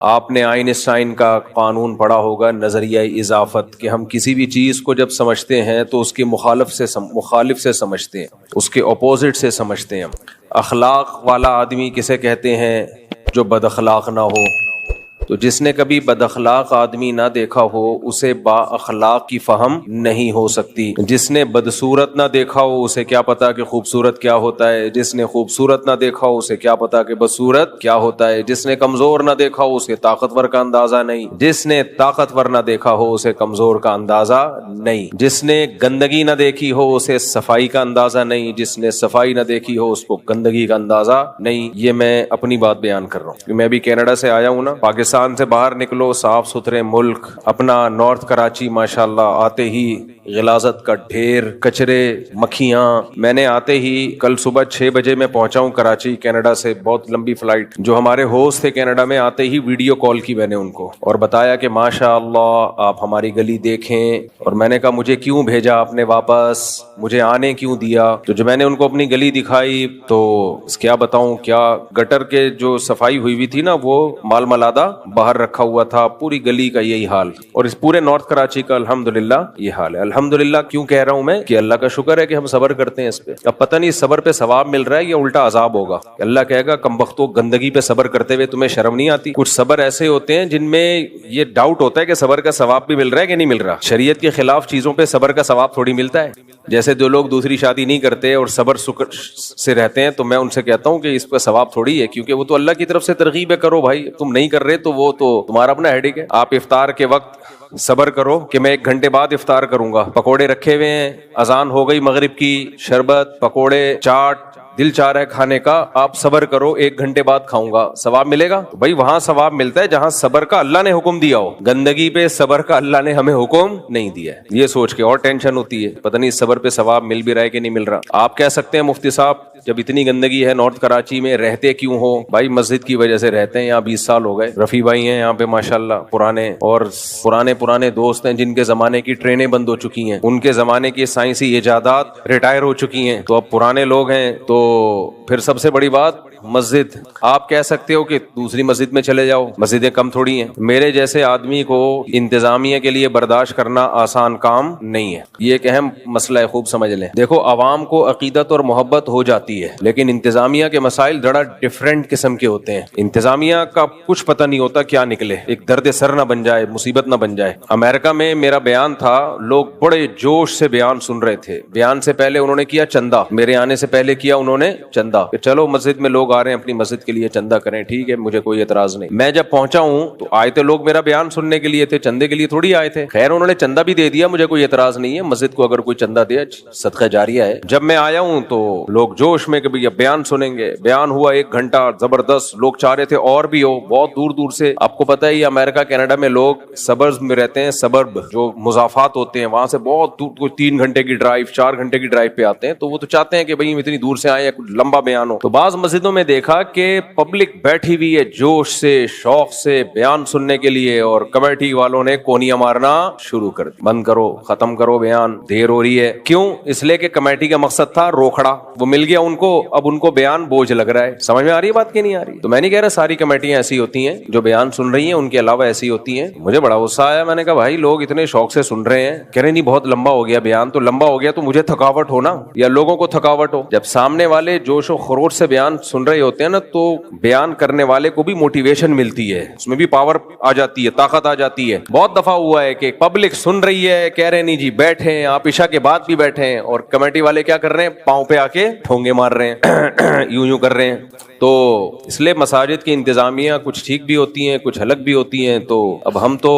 آپ نے آئنسٹائن کا قانون پڑھا ہوگا، نظریہ اضافت، کہ ہم کسی بھی چیز کو جب سمجھتے ہیں تو اس کے مخالف سے سمجھتے ہیں، اس کے اپوزٹ سے سمجھتے ہیں. اخلاق والا آدمی کسے کہتے ہیں؟ جو بد اخلاق نہ ہو. تو جس نے کبھی بد اخلاق آدمی نہ دیکھا ہو اسے با اخلاق کی فہم نہیں ہو سکتی. جس نے بدصورت نہ دیکھا ہو اسے کیا پتا کہ خوبصورت کیا ہوتا ہے. جس نے خوبصورت نہ دیکھا ہو اسے کیا پتا کہ بدصورت کیا ہوتا ہے. جس نے کمزور نہ دیکھا ہو اسے طاقتور کا اندازہ نہیں. جس نے طاقتور نہ دیکھا ہو اسے کمزور کا اندازہ نہیں. جس نے گندگی نہ دیکھی ہو اسے صفائی کا اندازہ نہیں. جس نے صفائی نہ دیکھی ہو اس کو گندگی کا اندازہ نہیں. یہ میں اپنی بات بیان کر رہا ہوں. میں بھی کینیڈا سے آیا ہوں نا. پاکستان سے باہر نکلو، صاف ستھرے ملک اپنا نارتھ کراچی، ماشاءاللہ آتے ہی غلاظت کا ڈھیر، کچرے، مکھیاں. میں نے آتے ہی کل صبح 6 بجے میں پہنچا ہوں کراچی کینیڈا سے، بہت لمبی فلائٹ. جو ہمارے ہوسٹ تھے کینیڈا میں، آتے ہی ویڈیو کال کی میں نے ان کو اور بتایا کہ ماشاءاللہ آپ ہماری گلی دیکھیں. اور میں نے کہا مجھے کیوں بھیجا آپ نے واپس، مجھے آنے کیوں دیا؟ تو جب میں نے ان کو اپنی گلی دکھائی تو کیا بتاؤں، کیا گٹر کے جو صفائی ہوئی تھی نا وہ مال ملادہ باہر رکھا ہوا تھا. پوری گلی کا یہی حال، اور اس پورے نارتھ کراچی کا الحمدللہ یہ حال ہے. الحمدللہ کیوں کہہ رہا ہوں میں؟ کہ اللہ کا شکر ہے کہ ہم صبر کرتے ہیں اس پہ. اب پتہ نہیں صبر پہ ثواب مل رہا ہے یا الٹا عذاب ہوگا. اللہ کہے گا کم بختو، گندگی پہ صبر کرتے ہوئے تمہیں شرم نہیں آتی؟ کچھ صبر ایسے ہوتے ہیں جن میں یہ ڈاؤٹ ہوتا ہے کہ صبر کا ثواب بھی مل رہا ہے کہ نہیں مل رہا. شریعت کے خلاف چیزوں پہ صبر کا ثواب تھوڑی ملتا ہے. جیسے جو لوگ دوسری شادی نہیں کرتے اور صبر سے رہتے ہیں تو میں ان سے کہتا ہوں کہ اس پہ ثواب تھوڑی ہے، کیونکہ وہ تو اللہ کی طرف سے ترغیب ہے. کرو بھائی، تم نہیں کر رہے تو وہ تو تمہارا اپنا ہیڈک ہے. آپ افطار کے وقت صبر کرو کہ میں 1 گھنٹے بعد افطار کروں گا. پکوڑے رکھے ہوئے ہیں، اذان ہو گئی مغرب کی، شربت، پکوڑے، چاٹ، دل چاہ رہا ہے کھانے کا، آپ صبر کرو 1 گھنٹے بعد کھاؤں گا. ثواب ملے گا؟ بھائی وہاں ثواب ملتا ہے جہاں صبر کا اللہ نے حکم دیا ہو. گندگی پہ صبر کا اللہ نے ہمیں حکم نہیں دیا ہے. یہ سوچ کے اور ٹینشن ہوتی ہے، پتہ نہیں صبر پہ ثواب مل بھی رہا ہے کہ نہیں مل رہا. آپ کہہ سکتے ہیں مفتی صاحب جب اتنی گندگی ہے نارتھ کراچی میں رہتے کیوں ہو؟ بھائی مسجد کی وجہ سے رہتے ہیں. یہاں 20 سال ہو گئے. رفیع بھائی ہیں یہاں پہ ماشاءاللہ پرانے، اور پرانے دوست ہیں جن کے زمانے کی ٹرینیں بند ہو چکی ہیں، ان کے زمانے کی سائنسی ایجادات ریٹائر ہو چکی ہیں. تو اب پرانے لوگ ہیں. تو پھر سب سے بڑی بات مسجد. آپ کہہ سکتے ہو کہ دوسری مسجد میں چلے جاؤ، مسجدیں کم تھوڑی ہیں. میرے جیسے آدمی کو انتظامیہ کے لیے برداشت کرنا آسان کام نہیں ہے. یہ ایک اہم مسئلہ ہے، خوب سمجھ لیں. دیکھو عوام کو عقیدت اور محبت ہو جاتی ہے، لیکن انتظامیہ کے مسائل بڑا ڈفرینٹ قسم کے ہوتے ہیں. انتظامیہ کا کچھ پتہ نہیں ہوتا کیا نکلے، ایک درد سر نہ بن جائے، مصیبت نہ بن جائے. امریکہ میں میرا بیان تھا، لوگ بڑے جوش سے بیان سن رہے تھے. بیان سے پہلے انہوں نے کیا چندہ، میرے آنے سے پہلے کیا انہوں نے چندہ کہ چلو مسجد میں لوگ آ رہے ہیں اپنی مسجد کے لیے چندہ کریں، ٹھیک ہے مجھے کوئی اعتراض نہیں. میں جب پہنچا ہوں تو آئے تھے لوگ میرا بیان سننے کے لیے تھے، چندے کے لیے تھوڑی آئے تھے. خیر انہوں نے چندہ بھی دے دیا، مجھے کوئی اعتراض نہیں ہے. مسجد کو اگر کوئی چندہ دے صدقہ جاریہ ہے. جب میں آیا ہوں تو لوگ جوش میں کہ بھئی اب بیان سنیں گے. بیان ہوا 1 گھنٹہ زبردست. لوگ چاہ رہے تھے اور بھی ہو، بہت دور دور سے. آپ کو پتہ ہے یہ امریکہ کینیڈا میں لوگ سبرز میں رہتے ہیں، سبرب جو مضافات ہوتے ہیں وہاں سے بہت دور، کوئی 3 گھنٹے کی ڈرائیو، 4 گھنٹے کی ڈرائیو پہ آتے ہیں. تو وہ تو چاہتے ہیں کہ بھئی اتنی دور سے آئے کچھ لمبا بیان ہو. تو بعض مسجدوں میں دیکھا کہ پبلک بیٹھی ہوئی ہے جوش سے، شوق سے بیان سننے کے لیے، اور کمیٹی والوں نے کونیاں مارنا شروع کر دی. بند کرو، ختم کرو بیان، دیر ہو رہی ہے. کیوں؟ اس لیے کہ کمیٹی کا مقصد تھا روکھڑا. وہ مل گیا ان کو، اب ان کو بیان بوجھ لگ رہا ہے. سمجھ میں آ رہی ہے بات کہ نہیں آ رہی؟ تو میں نہیں کہہ رہا ساری کمیٹیاں ایسی ہوتی ہیں، جو بیان سن رہی ہیں ان کے علاوہ ایسی ہوتی ہیں. مجھے بڑا غصہ آیا. میں نے کہا بھائی لوگ اتنے شوق سے سن رہے ہیں، کہہ رہے نہیں بہت لمبا ہو گیا بیان. تو لمبا ہو گیا تو مجھے تھکاوٹ ہو نا، یا لوگوں کو تھکاوٹ ہو. جب سامنے والے جوش و خروش سے بیان سن رہے ہوتے ہیں نا تو بیان کرنے والے کو بھی موٹیویشن ملتی ہے، اس میں بھی پاور آ جاتی ہے، طاقت آ جاتی ہے. بہت دفعہ ہوا ہے کہ پبلک سن رہی ہے، کہہ رہے نہیں جی بیٹھے ہیں، آپ عشاء کے بعد بھی بیٹھے ہیں، اور کمیٹی والے کیا کر رہے ہیں، پاؤں پہ آ کے ٹھونگے مار رہے ہیں یوں کر رہے ہیں. تو اس لیے مساجد کی انتظامیہ کچھ ٹھیک بھی ہوتی ہیں، کچھ الگ بھی ہوتی ہیں. تو اب ہم تو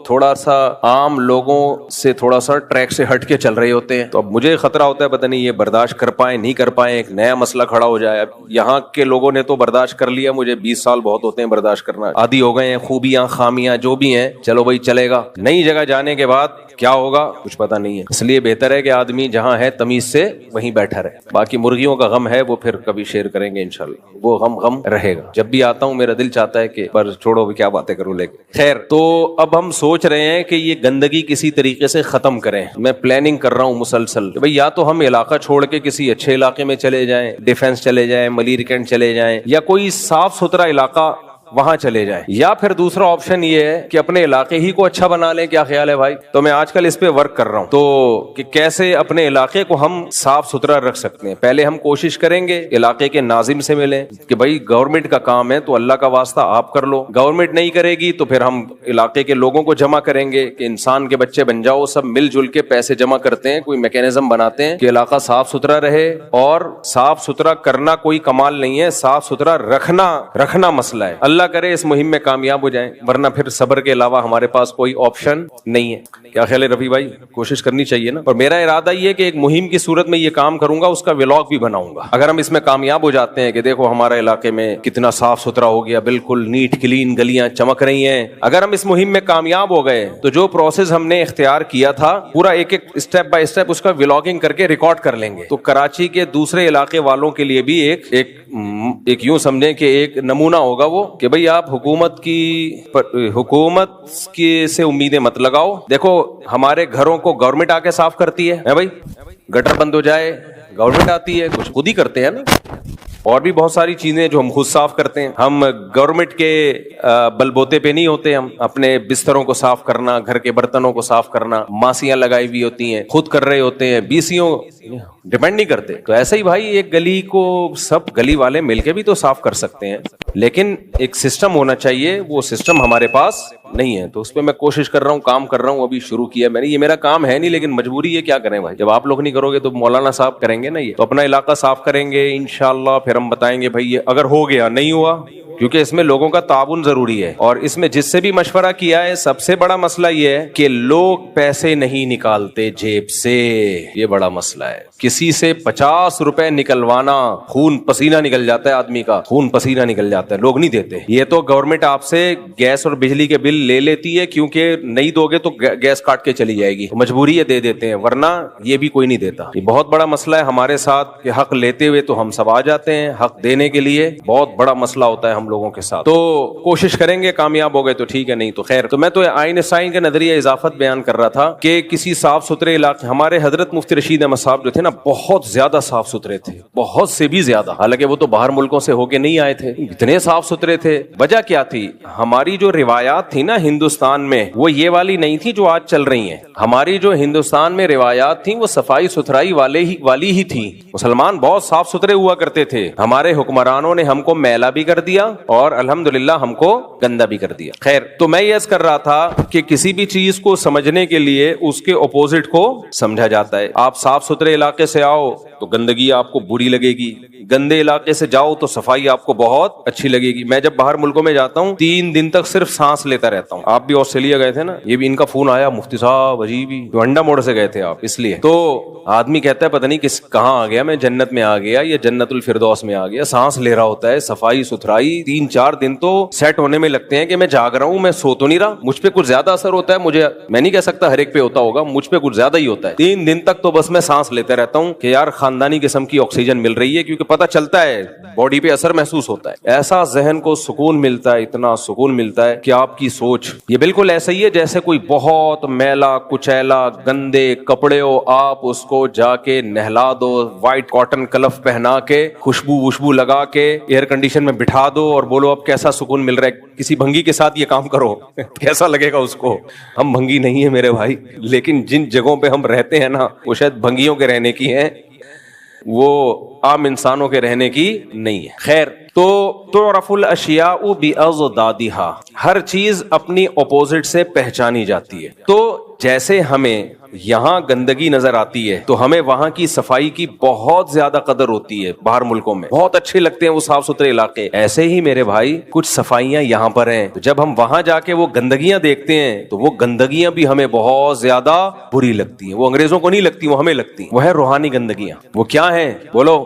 تھوڑا سا عام لوگوں سے تھوڑا سا ٹریک سے ہٹ کے چل رہے ہوتے ہیں. تو اب مجھے خطرہ ہوتا ہے پتہ نہیں یہ برداشت کر پائیں نہیں کر پائیں، ایک نیا مسئلہ کھڑا ہو جائے. اب یہاں کے لوگوں نے تو برداشت کر لیا، مجھے 20 سال بہت ہوتے ہیں برداشت کرنا، عادی ہو گئے ہیں. خوبیاں خامیاں جو بھی ہیں چلو بھائی چلے گا. نئی جگہ جانے کے بعد کیا ہوگا کچھ پتہ نہیں ہے. اس لیے بہتر ہے کہ آدمی جہاں ہے تمیز سے وہیں بیٹھا رہے. باقی مرغیوں کا غم ہے وہ پھر کبھی شیئر کریں گے انشاءاللہ، وہ غم رہے گا. جب بھی آتا ہوں میرا دل چاہتا ہے کہ پر چھوڑو بھی کیا باتیں کروں. لے کے خیر، تو اب ہم سوچ رہے ہیں کہ یہ گندگی کسی طریقے سے ختم کریں. میں پلاننگ کر رہا ہوں مسلسل کہ بھئی یا تو ہم علاقہ چھوڑ کے کسی اچھے علاقے میں چلے جائیں، ڈیفنس چلے جائیں، ملیرکنڈ چلے جائیں، یا کوئی صاف ستھرا علاقہ وہاں چلے جائیں، یا پھر دوسرا آپشن یہ ہے کہ اپنے علاقے ہی کو اچھا بنا لیں. کیا خیال ہے بھائی؟ تو میں آج کل اس پہ ورک کر رہا ہوں، تو کہ کیسے اپنے علاقے کو ہم صاف ستھرا رکھ سکتے ہیں. پہلے ہم کوشش کریں گے علاقے کے ناظم سے ملیں کہ بھائی گورنمنٹ کا کام ہے تو اللہ کا واسطہ آپ کر لو. گورنمنٹ نہیں کرے گی تو پھر ہم علاقے کے لوگوں کو جمع کریں گے کہ انسان کے بچے بن جاؤ، سب مل جل کے پیسے جمع کرتے ہیں، کوئی میکینزم بناتے ہیں کہ علاقہ صاف ستھرا رہے. اور صاف ستھرا کرنا کوئی کمال نہیں ہے، صاف ستھرا رکھنا مسئلہ ہے. اللہ کرے اس مہم میں کامیاب ہو جائیں، ورنہ پھر صبر کے علاوہ ہمارے پاس کوئی آپشن نہیں ہے. کیا خیال ہے رفیع بھائی؟ کوشش کرنی چاہیے نا. اور میرا ارادہ یہ ہے کہ ایک مہم کی صورت میں یہ کام کروں گا، اس کا ولاگ بھی بناؤں گا. اگر ہم اس میں کامیاب ہو جاتے ہیں کہ دیکھو ہمارے علاقے میں کتنا صاف ستھرا ہو گیا، بالکل نیٹ کلین، گلیاں چمک رہی ہیں. اگر ہم اس مہم میں کامیاب ہو گئے تو جو پروسیس ہم نے اختیار کیا تھا پورا ایک ایک اسٹیپ بائی اسٹیپ اس کا ولاگنگ کر کے ریکارڈ کر لیں گے. تو کراچی کے دوسرے علاقے والوں کے لیے بھی ایک یوں سمجھیں کہ ایک نمونہ ہوگا وہ کہ بھئی آپ حکومت کی سے امیدیں مت لگاؤ. دیکھو ہمارے گھروں کو گورنمنٹ آ کے صاف کرتی ہے بھائی، گٹر بند ہو جائے گورنمنٹ آتی ہے، کچھ خود ہی کرتے ہیں نا. اور بھی بہت ساری چیزیں جو ہم خود صاف کرتے ہیں. ہم گورنمنٹ کے بل بوتے پہ نہیں ہوتے، ہم اپنے بستروں کو صاف کرنا، گھر کے برتنوں کو صاف کرنا، ماسیاں لگائی ہوئی ہوتی ہیں، خود کر رہے ہوتے ہیں، بیسیوں ڈیپینڈ نہیں کرتے. تو ایسا ہی بھائی ایک گلی کو سب گلی والے مل کے بھی تو صاف کر سکتے ہیں، لیکن ایک سسٹم ہونا چاہیے. وہ سسٹم ہمارے پاس نہیں ہے، تو اس پہ میں کوشش کر رہا ہوں، کام کر رہا ہوں. ابھی شروع کیا میں نے، یہ میرا کام ہے نہیں لیکن مجبوری ہے. کیا کریں بھائی، جب آپ لوگ نہیں کرو گے تو مولانا صاحب کریں گے نا. یہ تو اپنا علاقہ صاف کریں گے انشاءاللہ، پھر ہم بتائیں گے بھائی یہ اگر ہو گیا نہیں ہوا، کیونکہ اس میں لوگوں کا تعاون ضروری ہے. اور اس میں جس سے بھی مشورہ کیا ہے سب سے بڑا مسئلہ یہ ہے کہ لوگ پیسے نہیں نکالتے جیب سے. یہ بڑا مسئلہ ہے. کسی سے 50 روپے نکلوانا، خون پسینہ نکل جاتا ہے آدمی کا، خون پسینہ نکل جاتا ہے، لوگ نہیں دیتے. یہ تو گورنمنٹ آپ سے گیس اور بجلی کے بل لے لیتی ہے، کیونکہ نہیں دو گے تو گیس کاٹ کے چلی جائے گی، مجبوری ہے دے دیتے ہیں، ورنہ یہ بھی کوئی نہیں دیتا. یہ بہت بڑا مسئلہ ہے ہمارے ساتھ کہ حق لیتے ہوئے تو ہم سب آ جاتے ہیں، حق دینے کے لیے بہت بڑا مسئلہ ہوتا ہے ہم لوگوں کے ساتھ. تو کوشش کریں گے، کامیاب ہو گئے تو ٹھیک ہے، نہیں تو خیر. تو میں تو آئنسٹائن کے نظریہ اضافت بیان کر رہا تھا کہ کسی صاف ستھرے علاقے، ہمارے حضرت مفتی رشید احمد صاحب جو تھے نا بہت زیادہ صاف ستھرے تھے، بہت سے بھی زیادہ. حالانکہ وہ تو باہر ملکوں سے ہو کے نہیں آئے تھے، اتنے صاف ستھرے تھے. وجہ کیا تھی؟ ہماری جو روایات تھی نا ہندوستان میں، وہ یہ والی نہیں تھی جو آج چل رہی ہیں. ہماری جو ہندوستان میں روایات تھیں وہ صفائی ستھرائی والی ہی تھی. مسلمان بہت صاف ستھرے ہوا کرتے تھے. ہمارے حکمرانوں نے ہم کو میلا بھی کر دیا اور الحمدللہ ہم کو گندا بھی کر دیا. خیر، تو میں یہ عرض کر رہا تھا کہ کسی بھی چیز کو سمجھنے کے لیے اس کے اپوزٹ کو سمجھا جاتا ہے. آپ صاف ستھرے علاقے سے آؤ تو گندگی آپ کو بری لگے گی، گندے علاقے سے جاؤ تو صفائی آپ کو بہت اچھی لگے گی. میں جب باہر ملکوں میں جاتا ہوں 3 دن تک صرف سانس لیتا رہتا ہوں. آپ بھی آسٹریلیا گئے تھے نا، یہ بھی ان کا فون آیا، مفتی صاحب عجیب ہی تو انڈا موڑ سے گئے تھے آپ، اس لیے تو آدمی کہتا ہے پتہ نہیں کہاں آ گیا، میں جنت میں آ گیا یا جنت الفردوس میں آ گیا. سانس لے رہا ہوتا ہے، صفائی ستھرائی 3-4 دن تو سیٹ ہونے میں لگتے ہیں کہ میں جاگ رہا ہوں، میں سو تو نہیں رہا. مجھ پہ کچھ زیادہ اثر ہوتا ہے، میں نہیں کہہ سکتا ہر ایک پہ ہوتا ہوگا، مجھ پہ کچھ زیادہ ہی ہوتا ہے. 3 دن تک تو بس میں سانس لیتے رہتا ہوں کہ یار خاندانی قسم کی آکسیجن مل رہی ہے، کیونکہ پتہ چلتا ہے باڈی پہ اثر محسوس ہوتا ہے. ایسا ذہن کو سکون ملتا ہے، اتنا سکون ملتا ہے کہ آپ کی سوچ یہ بالکل ایسا ہی ہے جیسے کوئی بہت میلا کچیلا گندے کپڑے ہو، آپ اس کو جا کے نہلا دو، وائٹ کاٹن کلف پہنا کے خوشبو لگا کے ایئر کنڈیشن میں بٹھا دو اور بولو اب کیسا سکون مل رہا ہے. کسی بھنگی کے ساتھ یہ کام کرو کیسا لگے گا اس کو؟ ہم بھنگی نہیں ہے میرے بھائی، لیکن جن جگہوں پہ ہم رہتے ہیں نا وہ شاید بھنگیوں کے رہنے کی ہیں، وہ عام انسانوں کے رہنے کی نہیں ہے. خیر، تو تعرف الاشیاء باضدادها، ہر چیز اپنی اپوزٹ سے پہچانی جاتی ہے. تو جیسے ہمیں یہاں گندگی نظر آتی ہے تو ہمیں وہاں کی صفائی کی بہت زیادہ قدر ہوتی ہے. باہر ملکوں میں بہت اچھے لگتے ہیں وہ صاف ستھرے علاقے. ایسے ہی میرے بھائی کچھ صفائیاں یہاں پر ہیں، تو جب ہم وہاں جا کے وہ گندگیاں دیکھتے ہیں تو وہ گندگیاں بھی ہمیں بہت زیادہ بری لگتی ہیں. وہ انگریزوں کو نہیں لگتی، وہ ہمیں لگتی ہیں. وہ ہے روحانی گندگیاں. وہ کیا ہیں بولو؟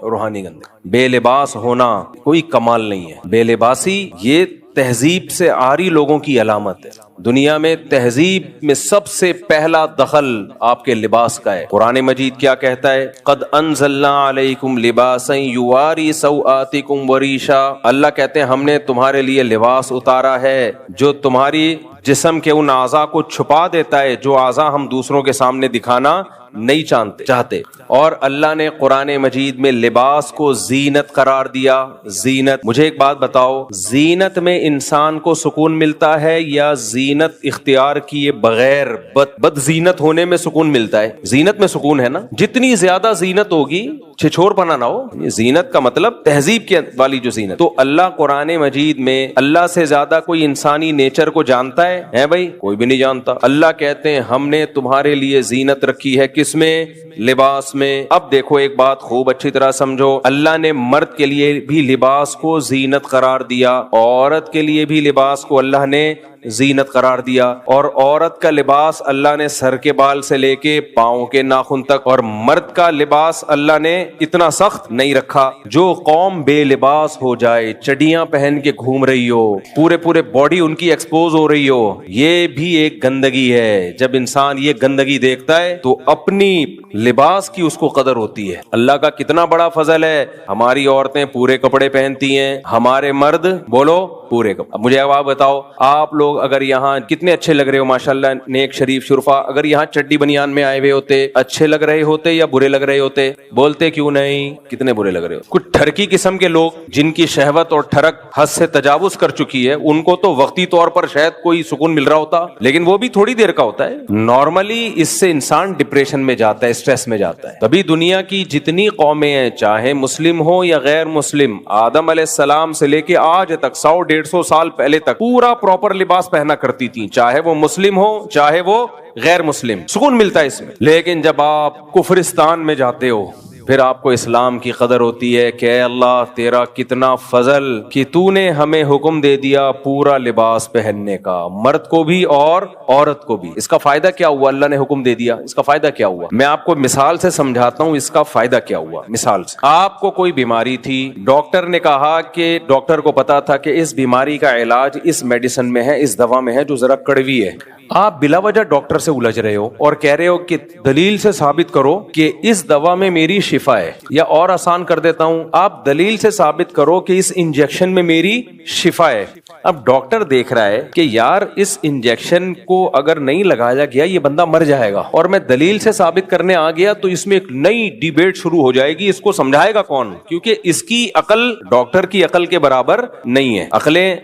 روحانی گندگی. بے لباس ہونا کوئی کمال نہیں ہے. بے لباسی یہ تہذیب سے عاری لوگوں کی علامت ہے. دنیا میں تہذیب میں سب سے پہلا دخل آپ کے لباس کا ہے. قرآن مجید کیا کہتا ہے؟ قد انزلنا علیکم لباسا یواری سوآتکم وریشا. اللہ کہتے ہیں ہم نے تمہارے لیے لباس اتارا ہے جو تمہاری جسم کے ان اعضاء کو چھپا دیتا ہے جو اعضاء ہم دوسروں کے سامنے دکھانا نہیں چاہتے. اور اللہ نے قرآن مجید میں لباس کو زینت قرار دیا. زینت. مجھے ایک بات بتاؤ, زینت میں انسان کو سکون ملتا ہے یا زینت اختیار کیے بغیر بد زینت ہونے میں سکون ملتا ہے؟ زینت میں سکون ہے نا. جتنی زیادہ زینت ہوگی چھچور پنا نہ ہو. زینت کا مطلب تہذیب کی والی جو زینت. تو اللہ قرآن مجید میں اللہ سے زیادہ کوئی انسانی نیچر کو جانتا ہے بھائی؟ کوئی بھی نہیں جانتا. اللہ کہتے ہیں ہم نے تمہارے لیے زینت رکھی ہے. کس میں؟ لباس میں. اب دیکھو ایک بات خوب اچھی طرح سمجھو, اللہ نے مرد کے لیے بھی لباس کو زینت قرار دیا, عورت کے لیے بھی لباس کو اللہ نے زینت قرار دیا. اور عورت کا لباس اللہ نے سر کے بال سے لے کے پاؤں کے ناخن تک, اور مرد کا لباس اللہ نے اتنا سخت نہیں رکھا. جو قوم بے لباس ہو جائے, چڈیاں پہن کے گھوم رہی ہو, پورے باڈی ان کی ایکسپوز ہو رہی ہو, یہ بھی ایک گندگی ہے. جب انسان یہ گندگی دیکھتا ہے تو اپنی لباس کی اس کو قدر ہوتی ہے. اللہ کا کتنا بڑا فضل ہے, ہماری عورتیں پورے کپڑے پہنتی ہیں, ہمارے مرد بولو پورے کپڑے. اب مجھے آپ بتاؤ, آپ لوگ اگر یہاں کتنے اچھے لگ رہے ہو ماشاءاللہ, نیک شریف شرفا, اگر یہاں چڈی بنیان میں آئے ہوئے ہوتے, اچھے لگ رہے ہوتے یا برے لگ رہے ہوتے؟ بولتے کیوں نہیں؟ کتنے برے لگ رہے ہوتے. کچھ ٹھرکی قسم کے لوگ جن کی شہوت اور ٹھرک حد سے تجاوز کر چکی ہے, ان کو تو وقتی طور پر شاید کوئی سکون مل رہا ہوتا, لیکن وہ بھی تھوڑی دیر کا ہوتا ہے. نارملی اس سے انسان ڈپریشن میں جاتا ہے, اسٹریس میں جاتا ہے. تبھی دنیا کی جتنی قومیں ہیں, چاہے مسلم ہو یا غیر مسلم, آدم علیہ السلام سے لے کے آج تک 100-150 سال پہلے تک پورا پراپر لباس پہنا کرتی تھی, چاہے وہ مسلم ہو چاہے وہ غیر مسلم. سکون ملتا ہے اس میں. لیکن جب آپ کفرستان میں جاتے ہو, پھر آپ کو اسلام کی قدر ہوتی ہے کہ اے اللہ تیرا کتنا فضل کہ تو نے ہمیں حکم دے دیا پورا لباس پہننے کا, مرد کو بھی اور عورت کو بھی. اس کا فائدہ کیا ہوا؟ اللہ نے حکم دے دیا, اس کا فائدہ کیا ہوا؟ میں آپ کو مثال سے سمجھاتا ہوں اس کا فائدہ کیا ہوا. مثال سے, آپ کو کوئی بیماری تھی, ڈاکٹر نے کہا کہ ڈاکٹر کو پتا تھا کہ اس بیماری کا علاج اس میڈیسن میں ہے, اس دوا میں ہے جو ذرا کڑوی ہے. آپ بلا وجہ ڈاکٹر سے الجھ رہے ہو اور کہہ رہے ہو کہ دلیل سے ثابت کرو کہ اس دوا میں میری شفا ہے, یا اور آسان کر دیتا ہوں, آپ دلیل سے ثابت کرو کہ اس انجیکشن میں میری شفا ہے. اب ڈاکٹر دیکھ رہا ہے کہ یار اس انجیکشن کو اگر نہیں لگایا گیا یہ بندہ مر جائے گا, اور میں دلیل سے ثابت کرنے آ گیا تو اس میں ایک نئی ڈیبیٹ شروع ہو جائے گی. اس کو سمجھائے گا کون؟ کیونکہ اس کی عقل ڈاکٹر کی عقل کے برابر نہیں ہے. عقلیں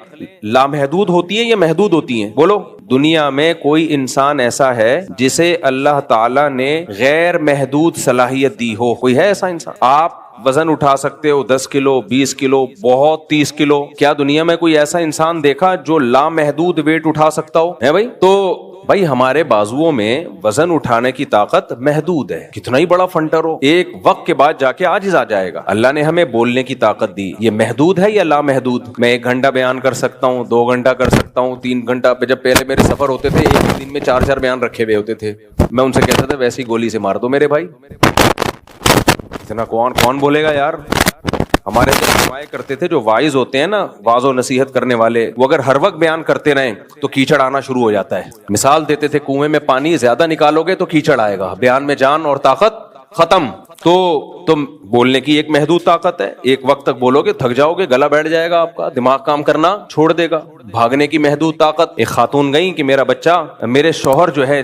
لامحدود ہوتی ہیں یا محدود ہوتی ہیں؟ بولو. دنیا میں کوئی انسان ایسا ہے جسے اللہ تعالیٰ نے غیر محدود صلاحیت دی ہو؟ کوئی ہے ایسا انسان؟ آپ وزن اٹھا سکتے ہو 10 کلو 20 کلو بہت 30 کلو. کیا دنیا میں کوئی ایسا انسان دیکھا جو لامحدود ویٹ اٹھا سکتا ہو؟ ہے بھائی. تو بھائی ہمارے بازوؤں میں وزن اٹھانے کی طاقت محدود ہے, کتنا ہی بڑا فنٹر ہو, ایک وقت کے بعد جا کے عاجز آ جائے گا. اللہ نے ہمیں بولنے کی طاقت دی, یہ محدود ہے یا لامحدود؟ میں 1 گھنٹہ بیان کر سکتا ہوں, 2 گھنٹہ کر سکتا ہوں, 3 گھنٹہ. جب پہلے میرے سفر ہوتے تھے ایک دن میں 4 بیان رکھے ہوئے ہوتے تھے, میں ان سے کہتا تھا ویسی گولی سے مار دو میرے بھائی. اتنا کون بولے گا یار. ہمارے جو علماء کرتے تھے, جو وائز ہوتے ہیں نا, واعظ و نصیحت کرنے والے, وہ اگر ہر وقت بیان کرتے رہیں تو کیچڑ آنا شروع ہو جاتا ہے. مثال دیتے تھے کنویں میں پانی زیادہ نکالو گے تو کیچڑ آئے گا, بیان میں جان اور طاقت ختم. تو تم بولنے کی ایک محدود طاقت ہے, ایک وقت تک بولو گے تھک جاؤ گے, گلا بیٹھ جائے گا آپ کا, دماغ کام کرنا چھوڑ دے گا. بھاگنے کی محدود طاقت. ایک خاتون گئی کہ میرا بچہ, میرے شوہر جو ہے,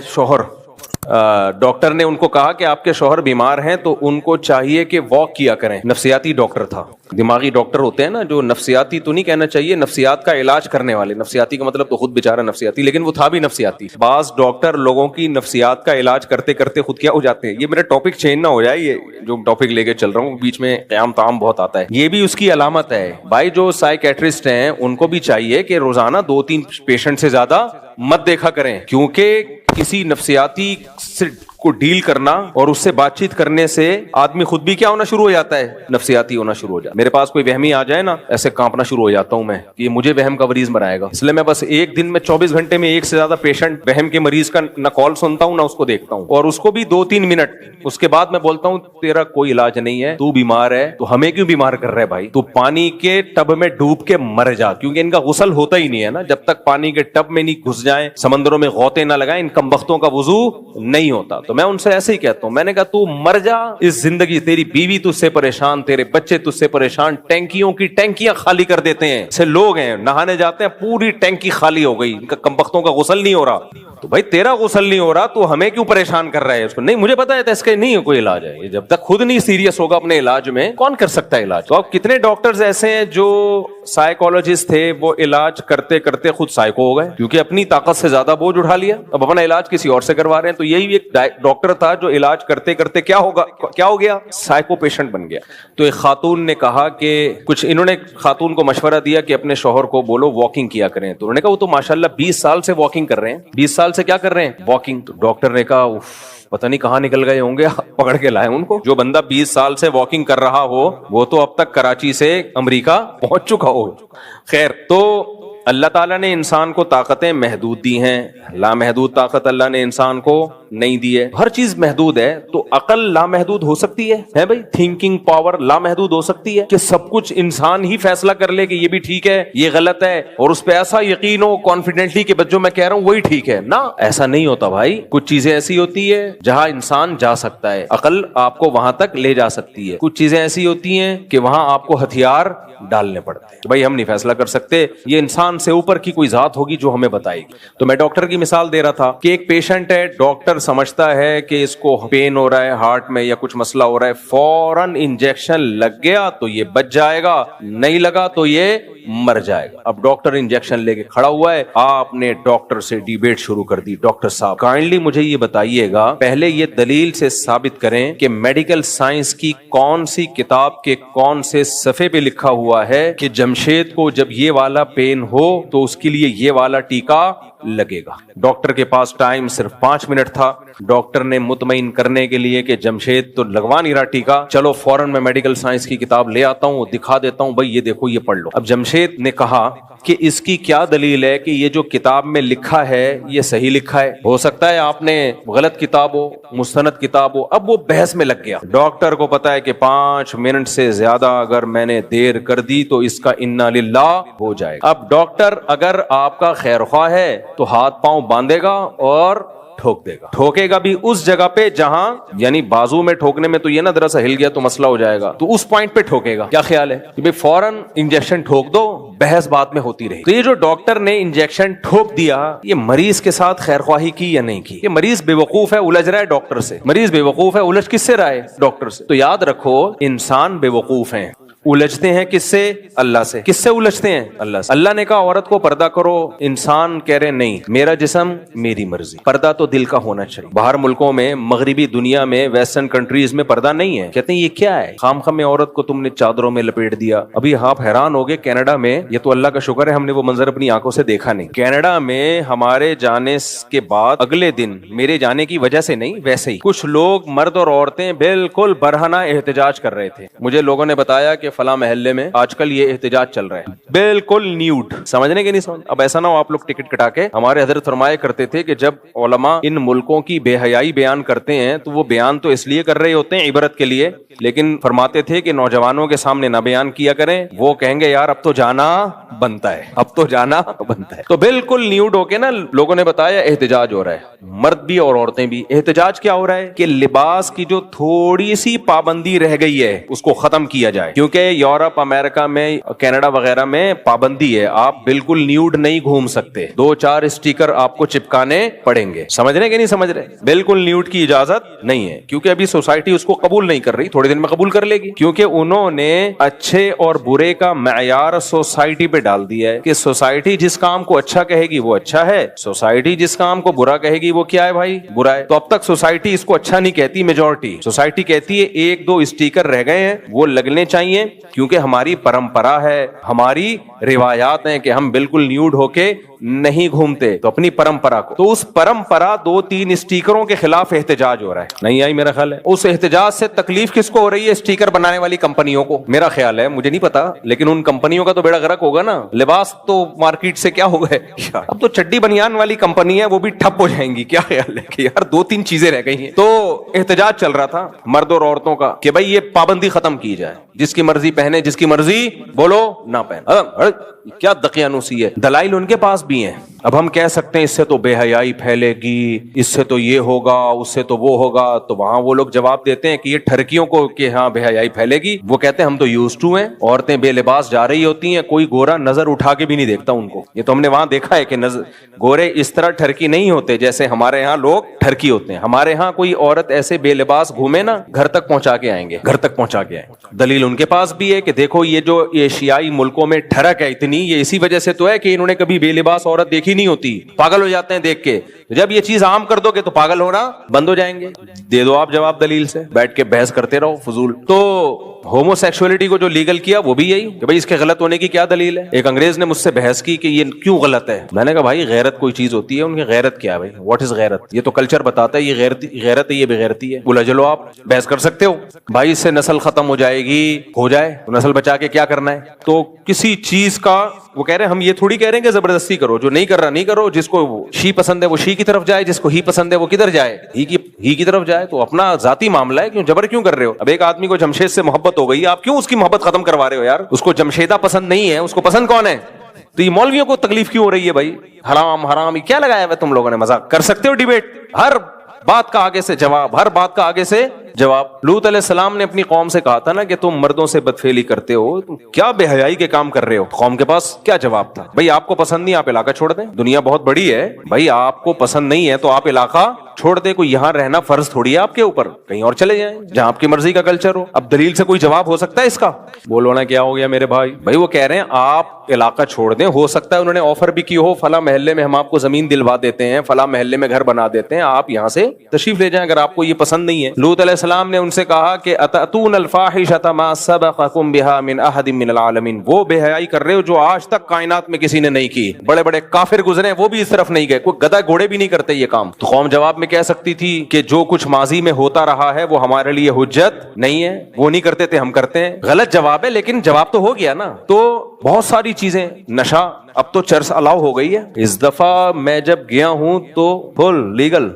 ڈاکٹر نے ان کو کہا کہ آپ کے شوہر بیمار ہیں تو ان کو چاہیے کہ واک کیا کریں. نفسیاتی ڈاکٹر تھا, دماغی ڈاکٹر ہوتے ہیں نا, جو نفسیاتی تو نہیں کہنا چاہیے, نفسیات کا علاج کرنے والے. نفسیاتی کا مطلب تو خود بیچارہ نفسیاتی, لیکن وہ تھا بھی نفسیاتی. بعض ڈاکٹر لوگوں کی نفسیات کا علاج کرتے کرتے خود کیا ہو جاتے ہیں. یہ میرا ٹاپک چینج نہ ہو جائے, یہ جو ٹاپک لے کے چل رہا ہوں بیچ میں قیام تام بہت آتا ہے, یہ بھی اس کی علامت ہے بھائی. جو سائیکیٹرسٹ ہیں ان کو بھی چاہیے کہ روزانہ 2-3 پیشنٹ سے زیادہ مت دیکھا کریں, کیونکہ کسی نفسیاتی سے کو ڈیل کرنا اور اس سے بات چیت کرنے سے آدمی خود بھی کیا ہونا شروع ہو جاتا ہے, نفسیاتی ہونا شروع ہو جاتا ہے. میرے پاس کوئی وہمی آ جائے نا, ایسے کانپنا شروع ہو جاتا ہوں میں کہ مجھے وہم کا مریض بنائے گا. اس لیے میں بس ایک دن میں 24 گھنٹے میں 1 سے زیادہ پیشنٹ وہم کے مریض کا نہ کال سنتا ہوں نہ اس کو دیکھتا ہوں, اور اس کو بھی 2-3 منٹ. اس کے بعد میں بولتا ہوں تیرا کوئی علاج نہیں ہے, تو بیمار ہے, تو ہمیں کیوں بیمار کر رہا ہے بھائی؟ تو پانی کے ٹب میں ڈوب کے مر جا, کیونکہ ان کا غسل ہوتا ہی نہیں ہے نا. جب تک پانی کے ٹب میں نہیں گھس جائیں, سمندروں میں غوطے نہ لگائیں, ان کمبختوں کا وضو نہیں ہوتا. تو میں ان سے ایسے ہی کہتا ہوں, میں نے کہا تو مر جا اس زندگی, تیری بیوی تجھ سے پریشان, تیرے بچے تجھ سے پریشان, ٹینکیوں کی ٹینکیاں خالی کر دیتے ہیں. سے لوگ ہیں نہانے جاتے ہیں پوری ٹینکی خالی ہو گئی, ان کا کمبختوں کا غسل نہیں ہو رہا. تو بھائی تیرا غسل نہیں ہو رہا تو ہمیں کیوں پریشان کر رہا ہے اس کو؟ نہیں مجھے پتا ہے اس کا نہیں کوئی علاج ہے. جب تک خود نہیں سیریس ہوگا اپنے علاج میں کون کر سکتا ہے علاج؟ تو اب کتنے ڈاکٹرز ایسے ہیں جو سائیکولوجسٹ تھے وہ علاج کرتے کرتے خود سائیکو ہو گئے کیونکہ اپنی طاقت سے زیادہ بوجھ اٹھا لیا, اب اپنا علاج کسی اور سے کروا رہے ہیں. تو یہی ایک ڈاکٹر تھا جو علاج کرتے کرتے کیا ہو گیا, سائیکو پیشنٹ بن گیا. تو ایک خاتون نے کہا کہ انہوں نے خاتون کو مشورہ دیا کہ اپنے شوہر کو بولو واکنگ کیا کریں. تو انہوں نے کہا وہ تو ماشاءاللہ 20 سال سے واکنگ کر رہے ہیں. 20 سال سے کیا کر رہے ہیں؟ واکنگ. تو ڈاکٹر نے کہا پتہ نہیں کہاں نکل گئے ہوں گے, پکڑ کے لائے ان کو. جو بندہ 20 سال سے واکنگ کر رہا ہو وہ تو اب تک کراچی سے امریکہ پہنچ چکا ہو. خیر, تو اللہ تعالیٰ نے انسان کو طاقتیں محدود دی ہیں, لامحدود طاقت اللہ نے انسان کو نہیں دی ہے. ہر چیز محدود ہے, تو عقل لامحدود ہو سکتی ہے بھائی, تھنکنگ پاور لامحدود ہو سکتی ہے کہ سب کچھ انسان ہی فیصلہ کر لے کہ یہ بھی ٹھیک ہے یہ غلط ہے, اور اس پہ ایسا یقین ہو کانفیڈنٹلی کہ جو میں کہہ رہا ہوں وہی ٹھیک ہے. نہ, ایسا نہیں ہوتا بھائی. کچھ چیزیں ایسی ہوتی ہے جہاں انسان جا سکتا ہے, عقل آپ کو وہاں تک لے جا سکتی ہے. کچھ چیزیں ایسی ہوتی ہیں کہ وہاں آپ کو ہتھیار ڈالنے پڑتے ہیں. بھائی ہم نہیں فیصلہ کر سکتے, یہ انسان سے اوپر کی کوئی ذات ہوگی جو ہمیں بتائے گی. تو میں ڈاکٹر کی مثال دے رہا تھا کہ ایک پیشنٹ ہے, ڈاکٹر سمجھتا ہے کہ اس کو پین ہو رہا ہے ہارٹ میں یا کچھ مسئلہ ہو رہا ہے, فوراً انجیکشن لگ گیا تو یہ بچ جائے گا, نہیں لگا تو یہ مر جائے گا. اب ڈاکٹر انجیکشن لے کے کھڑا ہوا ہے, آپ نے ڈاکٹر سے ڈیبیٹ شروع کر دی. ڈاکٹر صاحب کائنڈلی مجھے یہ بتائیے گا, پہلے یہ دلیل سے ثابت کریں کہ میڈیکل سائنس کی کون سی کتاب کے کون سے صفحے پہ لکھا ہوا ہے کہ جمشید کو جب یہ والا پین ہو تو اس کے لیے یہ والا ٹیکا لگے گا. ڈاکٹر کے پاس ٹائم صرف 5 منٹ تھا. ڈاکٹر نے مطمئن کرنے کے لیے کہ جمشید تو لگوا نہیں رہا ٹیکا, چلو فوراً میں میڈیکل سائنس کی کتاب لے آتا ہوں, دکھا دیتا ہوں, بھائی یہ دیکھو یہ پڑھ لو. اب جمشید نے کہا کہ اس کی کیا دلیل ہے کہ یہ جو کتاب میں لکھا ہے یہ صحیح لکھا ہے, ہو سکتا ہے آپ نے غلط کتاب ہو, مستند کتاب ہو. اب وہ بحث میں لگ گیا. ڈاکٹر کو پتا ہے کہ 5 منٹ سے زیادہ اگر میں نے دیر کر دی تو اس کا انا للہ ہو جائے گا. اب ڈاکٹر اگر آپ کا خیر خواہ ہے تو ہاتھ پاؤں باندھے گا اور ٹھوک دے گا. ٹھوکے گا بھی اس جگہ پہ جہاں, یعنی بازو میں ٹھوکنے میں تو یہ نا ذرا سا ہل گیا تو مسئلہ ہو جائے گا, تو اس پوائنٹ پہ ٹھوکے گا. کیا خیال ہے کہ بھئی فوراً انجیکشن ٹھوک دو, بحث بات میں ہوتی رہی. تو یہ جو ڈاکٹر نے انجیکشن ٹھوک دیا, یہ مریض کے ساتھ خیر خواہی کی یا نہیں کی؟ یہ مریض بے وقوف ہے, الجھ رہا ہے ڈاکٹر سے. مریض بے وقوف ہے, الجھ کس سے رہا ہے؟ ڈاکٹر سے. تو یاد رکھو انسان بے وقوف ہیں, الجھتے ہیں کس سے؟ اللہ سے. کس سے الجھتے ہیں؟ اللہ سے. اللہ نے کہا عورت کو پردہ کرو, انسان کہہ رہے نہیں, میرا جسم میری مرضی. پردہ تو دل کا ہونا چاہیے. باہر ملکوں میں, مغربی دنیا میں, ویسٹرن کنٹریز میں پردہ نہیں ہے. کہتے ہیں یہ کیا ہے, خام خام میں عورت کو تم نے چادروں میں لپیٹ دیا. ابھی آپ حیران ہوگے, کینیڈا میں, یہ تو اللہ کا شکر ہے ہم نے وہ منظر اپنی آنکھوں سے دیکھا نہیں, کینیڈا میں ہمارے جانے کے بعد اگلے دن, میرے جانے کی وجہ سے نہیں ویسے ہی, کچھ لوگ مرد اور عورتیں بالکل برہنہ احتجاج کر رہے تھے. مجھے لوگوں نے بتایا کہ فلاں محلے میں آج کل یہ احتجاج چل رہا ہے, بالکل نیوڈ. سمجھنے کے نہیں سمجھ. اب ایسا نہ ہو آپ لوگ ٹکٹ کٹا کے, ہمارے حضرت فرمایا کرتے تھے کہ جب علماء ان ملکوں کی بے حیائی بیان کرتے ہیں تو وہ بیان تو اس لیے کر رہے ہوتے ہیں عبرت کے لیے, لیکن فرماتے تھے کہ نوجوانوں کے سامنے نہ بیان کیا کریں, وہ کہیں گے یار اب تو جانا بنتا ہے, اب تو جانا بنتا ہے. تو بالکل نیوڈ ہو کے نا لوگوں نے بتایا احتجاج ہو رہا ہے, مرد بھی اور عورتیں بھی. احتجاج کیا ہو رہا ہے کہ لباس کی جو تھوڑی سی پابندی رہ گئی ہے اس کو ختم کیا جائے, کیونکہ یورپ, امریکہ میں, کینیڈا وغیرہ میں پابندی ہے, آپ بالکل نیوڈ نہیں گھوم سکتے, 2-4 اسٹیکر آپ کو چپکانے پڑیں گے. سمجھ رہے کہ نہیں سمجھ رہے؟ بالکل نیوڈ کی اجازت نہیں ہے, کیونکہ ابھی سوسائٹی اس کو قبول نہیں کر رہی, تھوڑے دن میں قبول کر لے گی, کیونکہ انہوں نے اچھے اور برے کا معیار سوسائٹی پہ ڈال دیا ہے کہ سوسائٹی جس کام کو اچھا کہے گی وہ اچھا ہے, سوسائٹی جس کام کو برا کہے گی وہ کیا ہے بھائی, برا ہے. تو اب تک سوسائٹی اس کو اچھا نہیں کہتی, میجورٹی سوسائٹی کہتی ہے 1-2 اسٹیکر رہ گئے ہیں وہ لگنے چاہیے, کیونکہ ہماری پرمپرا ہے, ہماری روایات ہیں کہ ہم بالکل نیوڈ ہو کے نہیں گھومتے, تو اپنی پرمپرا کو, تو اس پرمپرا 2-3 اسٹیکروں کے خلاف احتجاج ہو رہا ہے. نہیں آئی میرا خیال ہے. اس احتجاج سے تکلیف کس کو ہو رہی ہے؟ اسٹیکر بنانے والی کمپنیوں کو, میرا خیال ہے, مجھے نہیں پتا, لیکن ان کمپنیوں کا تو بیڑا غرق ہوگا نا. لباس تو مارکیٹ سے کیا ہو گئے, اب تو چڈی بنیان والی کمپنی ہے وہ بھی ٹھپ ہو جائیں گی. کیا خیال ہے کہ یار 2-3 چیزیں رہ گئی ہیں. تو احتجاج چل رہا تھا مرد اور عورتوں کا کہ بھائی یہ پابندی ختم کی جائے, جس کی مرضی پہنے, جس کی مرضی بولو نہ پہنے. کیا دقیانوسی ہے. دلائل ان کے پاس بھی بھی ہیں. اب ہم کہہ سکتے ہیں اس سے تو بے حیائی پھیلے گی, اس سے تو یہ ہوگا, اس سے تو وہ ہوگا. تو وہاں وہ لوگ جواب دیتے ہیں کہ یہ ٹھرکیوں کو کہ ہاں بے حیائی پھیلے گی. وہ کہتے ہیں ہم تو یوز ٹو ہیں, عورتیں بے لباس جا رہی ہوتی ہیں, کوئی گورا نظر اٹھا کے بھی نہیں دیکھتا ان کو. یہ تو ہم نے وہاں دیکھا ہے کہ گورے اس طرح ٹھرکی نہیں ہوتے جیسے ہمارے یہاں لوگ ٹھرکی ہوتے ہیں. ہمارے ہاں کوئی عورت ایسے بے لباس گھومے نا, گھر تک پہنچا کے آئیں گے, گھر تک پہنچا کے آئیں. دلیل ان کے پاس بھی ہے کہ دیکھو یہ جو ایشیائی ملکوں میں ٹھڑک ہے اتنی, یہ اسی وجہ سے تو ہے کہ انہوں نے کبھی بے لباس عورت دیکھی نہیں ہوتی, پاگل ہو جاتے ہیں دیکھ کے. جب یہ چیز عام کر دو گے تو پاگل ہونا بند ہو جائیں گے. دے دو آپ جواب دلیل سے, بیٹھ کے بحث کرتے رہو فضول. تو ہومو سیکسولیٹی کو جو لیگل کیا وہ بھی یہی کہ بھائی اس کے غلط ہونے کی کیا دلیل ہے. ایک انگریز نے مجھ سے بحث کی کہ یہ کیوں غلط ہے. میں نے کہا بھائی غیرت کوئی چیز ہوتی ہے, ان کی غیرت کیا ہے بھائی, واٹ از غیرت؟ یہ تو کلچر بتاتا ہے یہ غیرت ہے, یہ بغیرتی ہے. بولا چلو آپ بحث کر سکتے ہو بھائی, اس سے نسل ختم ہو جائے گی, ہو جائے, نسل بچا کے کیا کرنا ہے. تو کسی چیز کا وہ کہہ رہے ہیں, ہم یہ تھوڑی کہہ رہے ہیں کہ زبردستی کرو, جو نہیں کر رہا نہیں کرو, جس کو شی پسند ہے وہ شی کی طرف جائے, جس کو ہی پسند ہے وہ کدھر جائے, ہی کی طرف جائے. تو اپنا ذاتی معاملہ ہے, کیوں جبر کیوں کر رہے ہو. اب ایک آدمی کو جمشید سے محبت ہو گئی, آپ کیوں اس کی محبت ختم کروا رہے ہو یار. اس کو جمشیدہ پسند نہیں ہے, اس کو پسند کون ہے. تو یہ مولویوں کو تکلیف کیوں ہو رہی ہے بھائی. حرام حرام کیا لگایا ہوا تم لوگوں نے, مذاق کر سکتے ہو ڈیبیٹ, ہر بات کا آگے سے جواب, ہر بات کا آگے سے جواب. لوط علیہ السلام نے اپنی قوم سے کہا تھا نا کہ تم مردوں سے بدفعلی کرتے ہو, تم کیا بے حیائی کے کام کر رہے ہو. قوم کے پاس کیا جواب تھا, بھائی آپ کو پسند نہیں آپ علاقہ چھوڑ دیں, دنیا بہت بڑی ہے بھائی, آپ کو پسند نہیں ہے تو آپ علاقہ چھوڑ دے, کوئی یہاں رہنا فرض تھوڑی ہے آپ کے اوپر, کہیں اور چلے جائیں جہاں آپ کی مرضی کا کلچر ہو. اب دلیل سے کوئی جواب ہو سکتا ہے اس کا؟ بولو نا کیا ہو گیا میرے بھائی. بھائی وہ کہہ رہے ہیں آپ علاقہ چھوڑ دیں, ہو سکتا ہے انہوں نے آفر بھی کی ہو, فلاں محلے میں ہم آپ کو زمین دلوا دیتے ہیں, فلاں محلے میں گھر بنا دیتے ہیں, آپ یہاں سے تشریف لے جائیں اگر آپ کو یہ پسند نہیں ہے. لوط علیہ السلام نے ان سے کہا کہ اتاتون الفاحشۃ ما سبقکم بها من احد من العالمین, وہ بے حیائی کر رہے ہو جو آج تک کائنات میں کسی نے نہیں کی. بڑے بڑے کافر گزرے وہ بھی اس طرف نہیں گئے, کوئی گدھا گھوڑے بھی نہیں کرتے یہ کام. تو قوم جواب میں کہہ سکتی تھی کہ جو کچھ ماضی میں ہوتا رہا ہے وہ ہمارے لیے حجت نہیں ہے, وہ نہیں کرتے تھے ہم کرتے ہیں. غلط جواب ہے لیکن جواب تو ہو گیا نا. تو بہت ساری چیزیں, نشہ, اب تو چرس الاؤ ہو گئی ہے. اس دفعہ میں جب گیا ہوں تو فل لیگل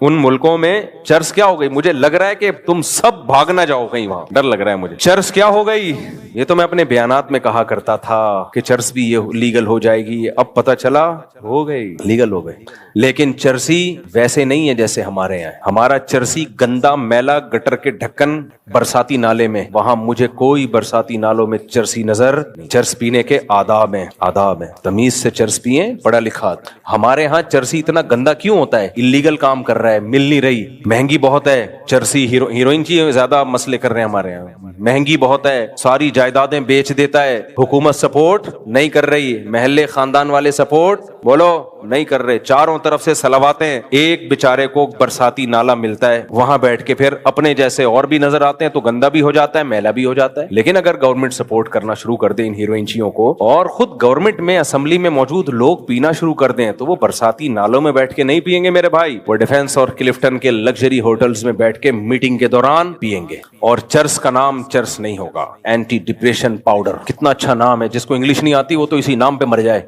ان ملکوں میں چرس کیا ہو گئی. مجھے لگ رہا ہے کہ تم سب بھاگ نہ جاؤ کہیں, وہاں ڈر لگ رہا ہے مجھے. چرس کیا ہو گئی, یہ تو میں اپنے بیانات میں کہا کرتا تھا کہ چرس بھی یہ لیگل ہو جائے گی, اب پتہ چلا ہو گئی, لیگل ہو گئی. لیکن چرسی ویسے نہیں ہے جیسے ہمارے یہاں. ہمارا چرسی گندا میلا گٹر کے ڈھکن برساتی نالے میں, وہاں مجھے کوئی برساتی نالوں میں چرسی نظر. چرس پینے کے آداب ہیں, آداب ہیں, تمیز سے چرس پیئیں, پڑھا لکھا. ہمارے ہاں چرسی اتنا گندا کیوں ہوتا ہے, اللیگل کام کر رہا ہے, مل نہیں رہی, مہنگی بہت ہے چرسی, ہیروئن کی زیادہ مسئلے کر رہے ہیں ہمارے یہاں, مہنگی بہت ہے, ساری جائیدادیں بیچ دیتا ہے, حکومت سپورٹ نہیں کر رہی, محلے خاندان والے سپورٹ بولو نہیں کر رہے, چاروں طرف سے سلواتیں, ایک بیچارے کو برساتی نالا ملتا ہے, وہاں بیٹھ کے پھر اپنے جیسے اور بھی نظر آتے ہیں, تو گندا بھی ہو جاتا ہے, میلا بھی ہو جاتا ہے. لیکن اگر گورنمنٹ سپورٹ کرنا شروع کر دے ان ہیروئنچیوں کو, اور خود گورنمنٹ میں اسمبلی میں موجود لوگ پینا شروع کر دیں, تو وہ برساتی نالوں میں بیٹھ کے نہیں پیئیں گے میرے بھائی, وہ ڈیفنس اور کلفٹن کے لگژری ہوٹلز میں بیٹھ کے میٹنگ کے دوران پیئیں گے. اور چرس کا نام چرس نہیں ہوگا, اینٹی ڈپریشن پاؤڈر. کتنا اچھا نام ہے, جس کو انگلش نہیں آتی وہ تو اسی نام پہ مر جائے.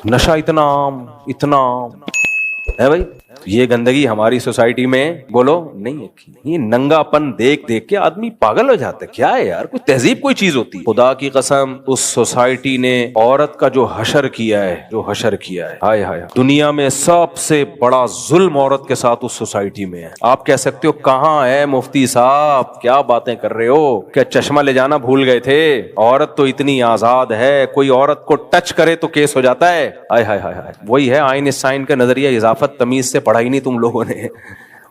نشہ اتنا عام ہے بھائی. یہ گندگی ہماری سوسائٹی میں بولو نہیں ہے. یہ ننگا پن دیکھ دیکھ کے آدمی پاگل ہو جاتا ہے. کیا ہے یار, کوئی تہذیب کوئی چیز ہوتی. خدا کی قسم اس سوسائٹی نے عورت کا جو حشر کیا ہے, جو حشر کیا ہے, ہائے ہائے, دنیا میں سب سے بڑا ظلم عورت کے ساتھ اس سوسائٹی میں ہے. آپ کہہ سکتے ہو کہاں ہے مفتی صاحب, کیا باتیں کر رہے ہو, کیا چشمہ لے جانا بھول گئے تھے. عورت تو اتنی آزاد ہے, کوئی عورت کو ٹچ کرے تو کیس ہو جاتا ہے. ہائے ہائے ہائے, وہی ہے آئنسٹائن کا نظریہ اضافت تمیز سے پڑھا ہی نہیں تم لوگوں نے.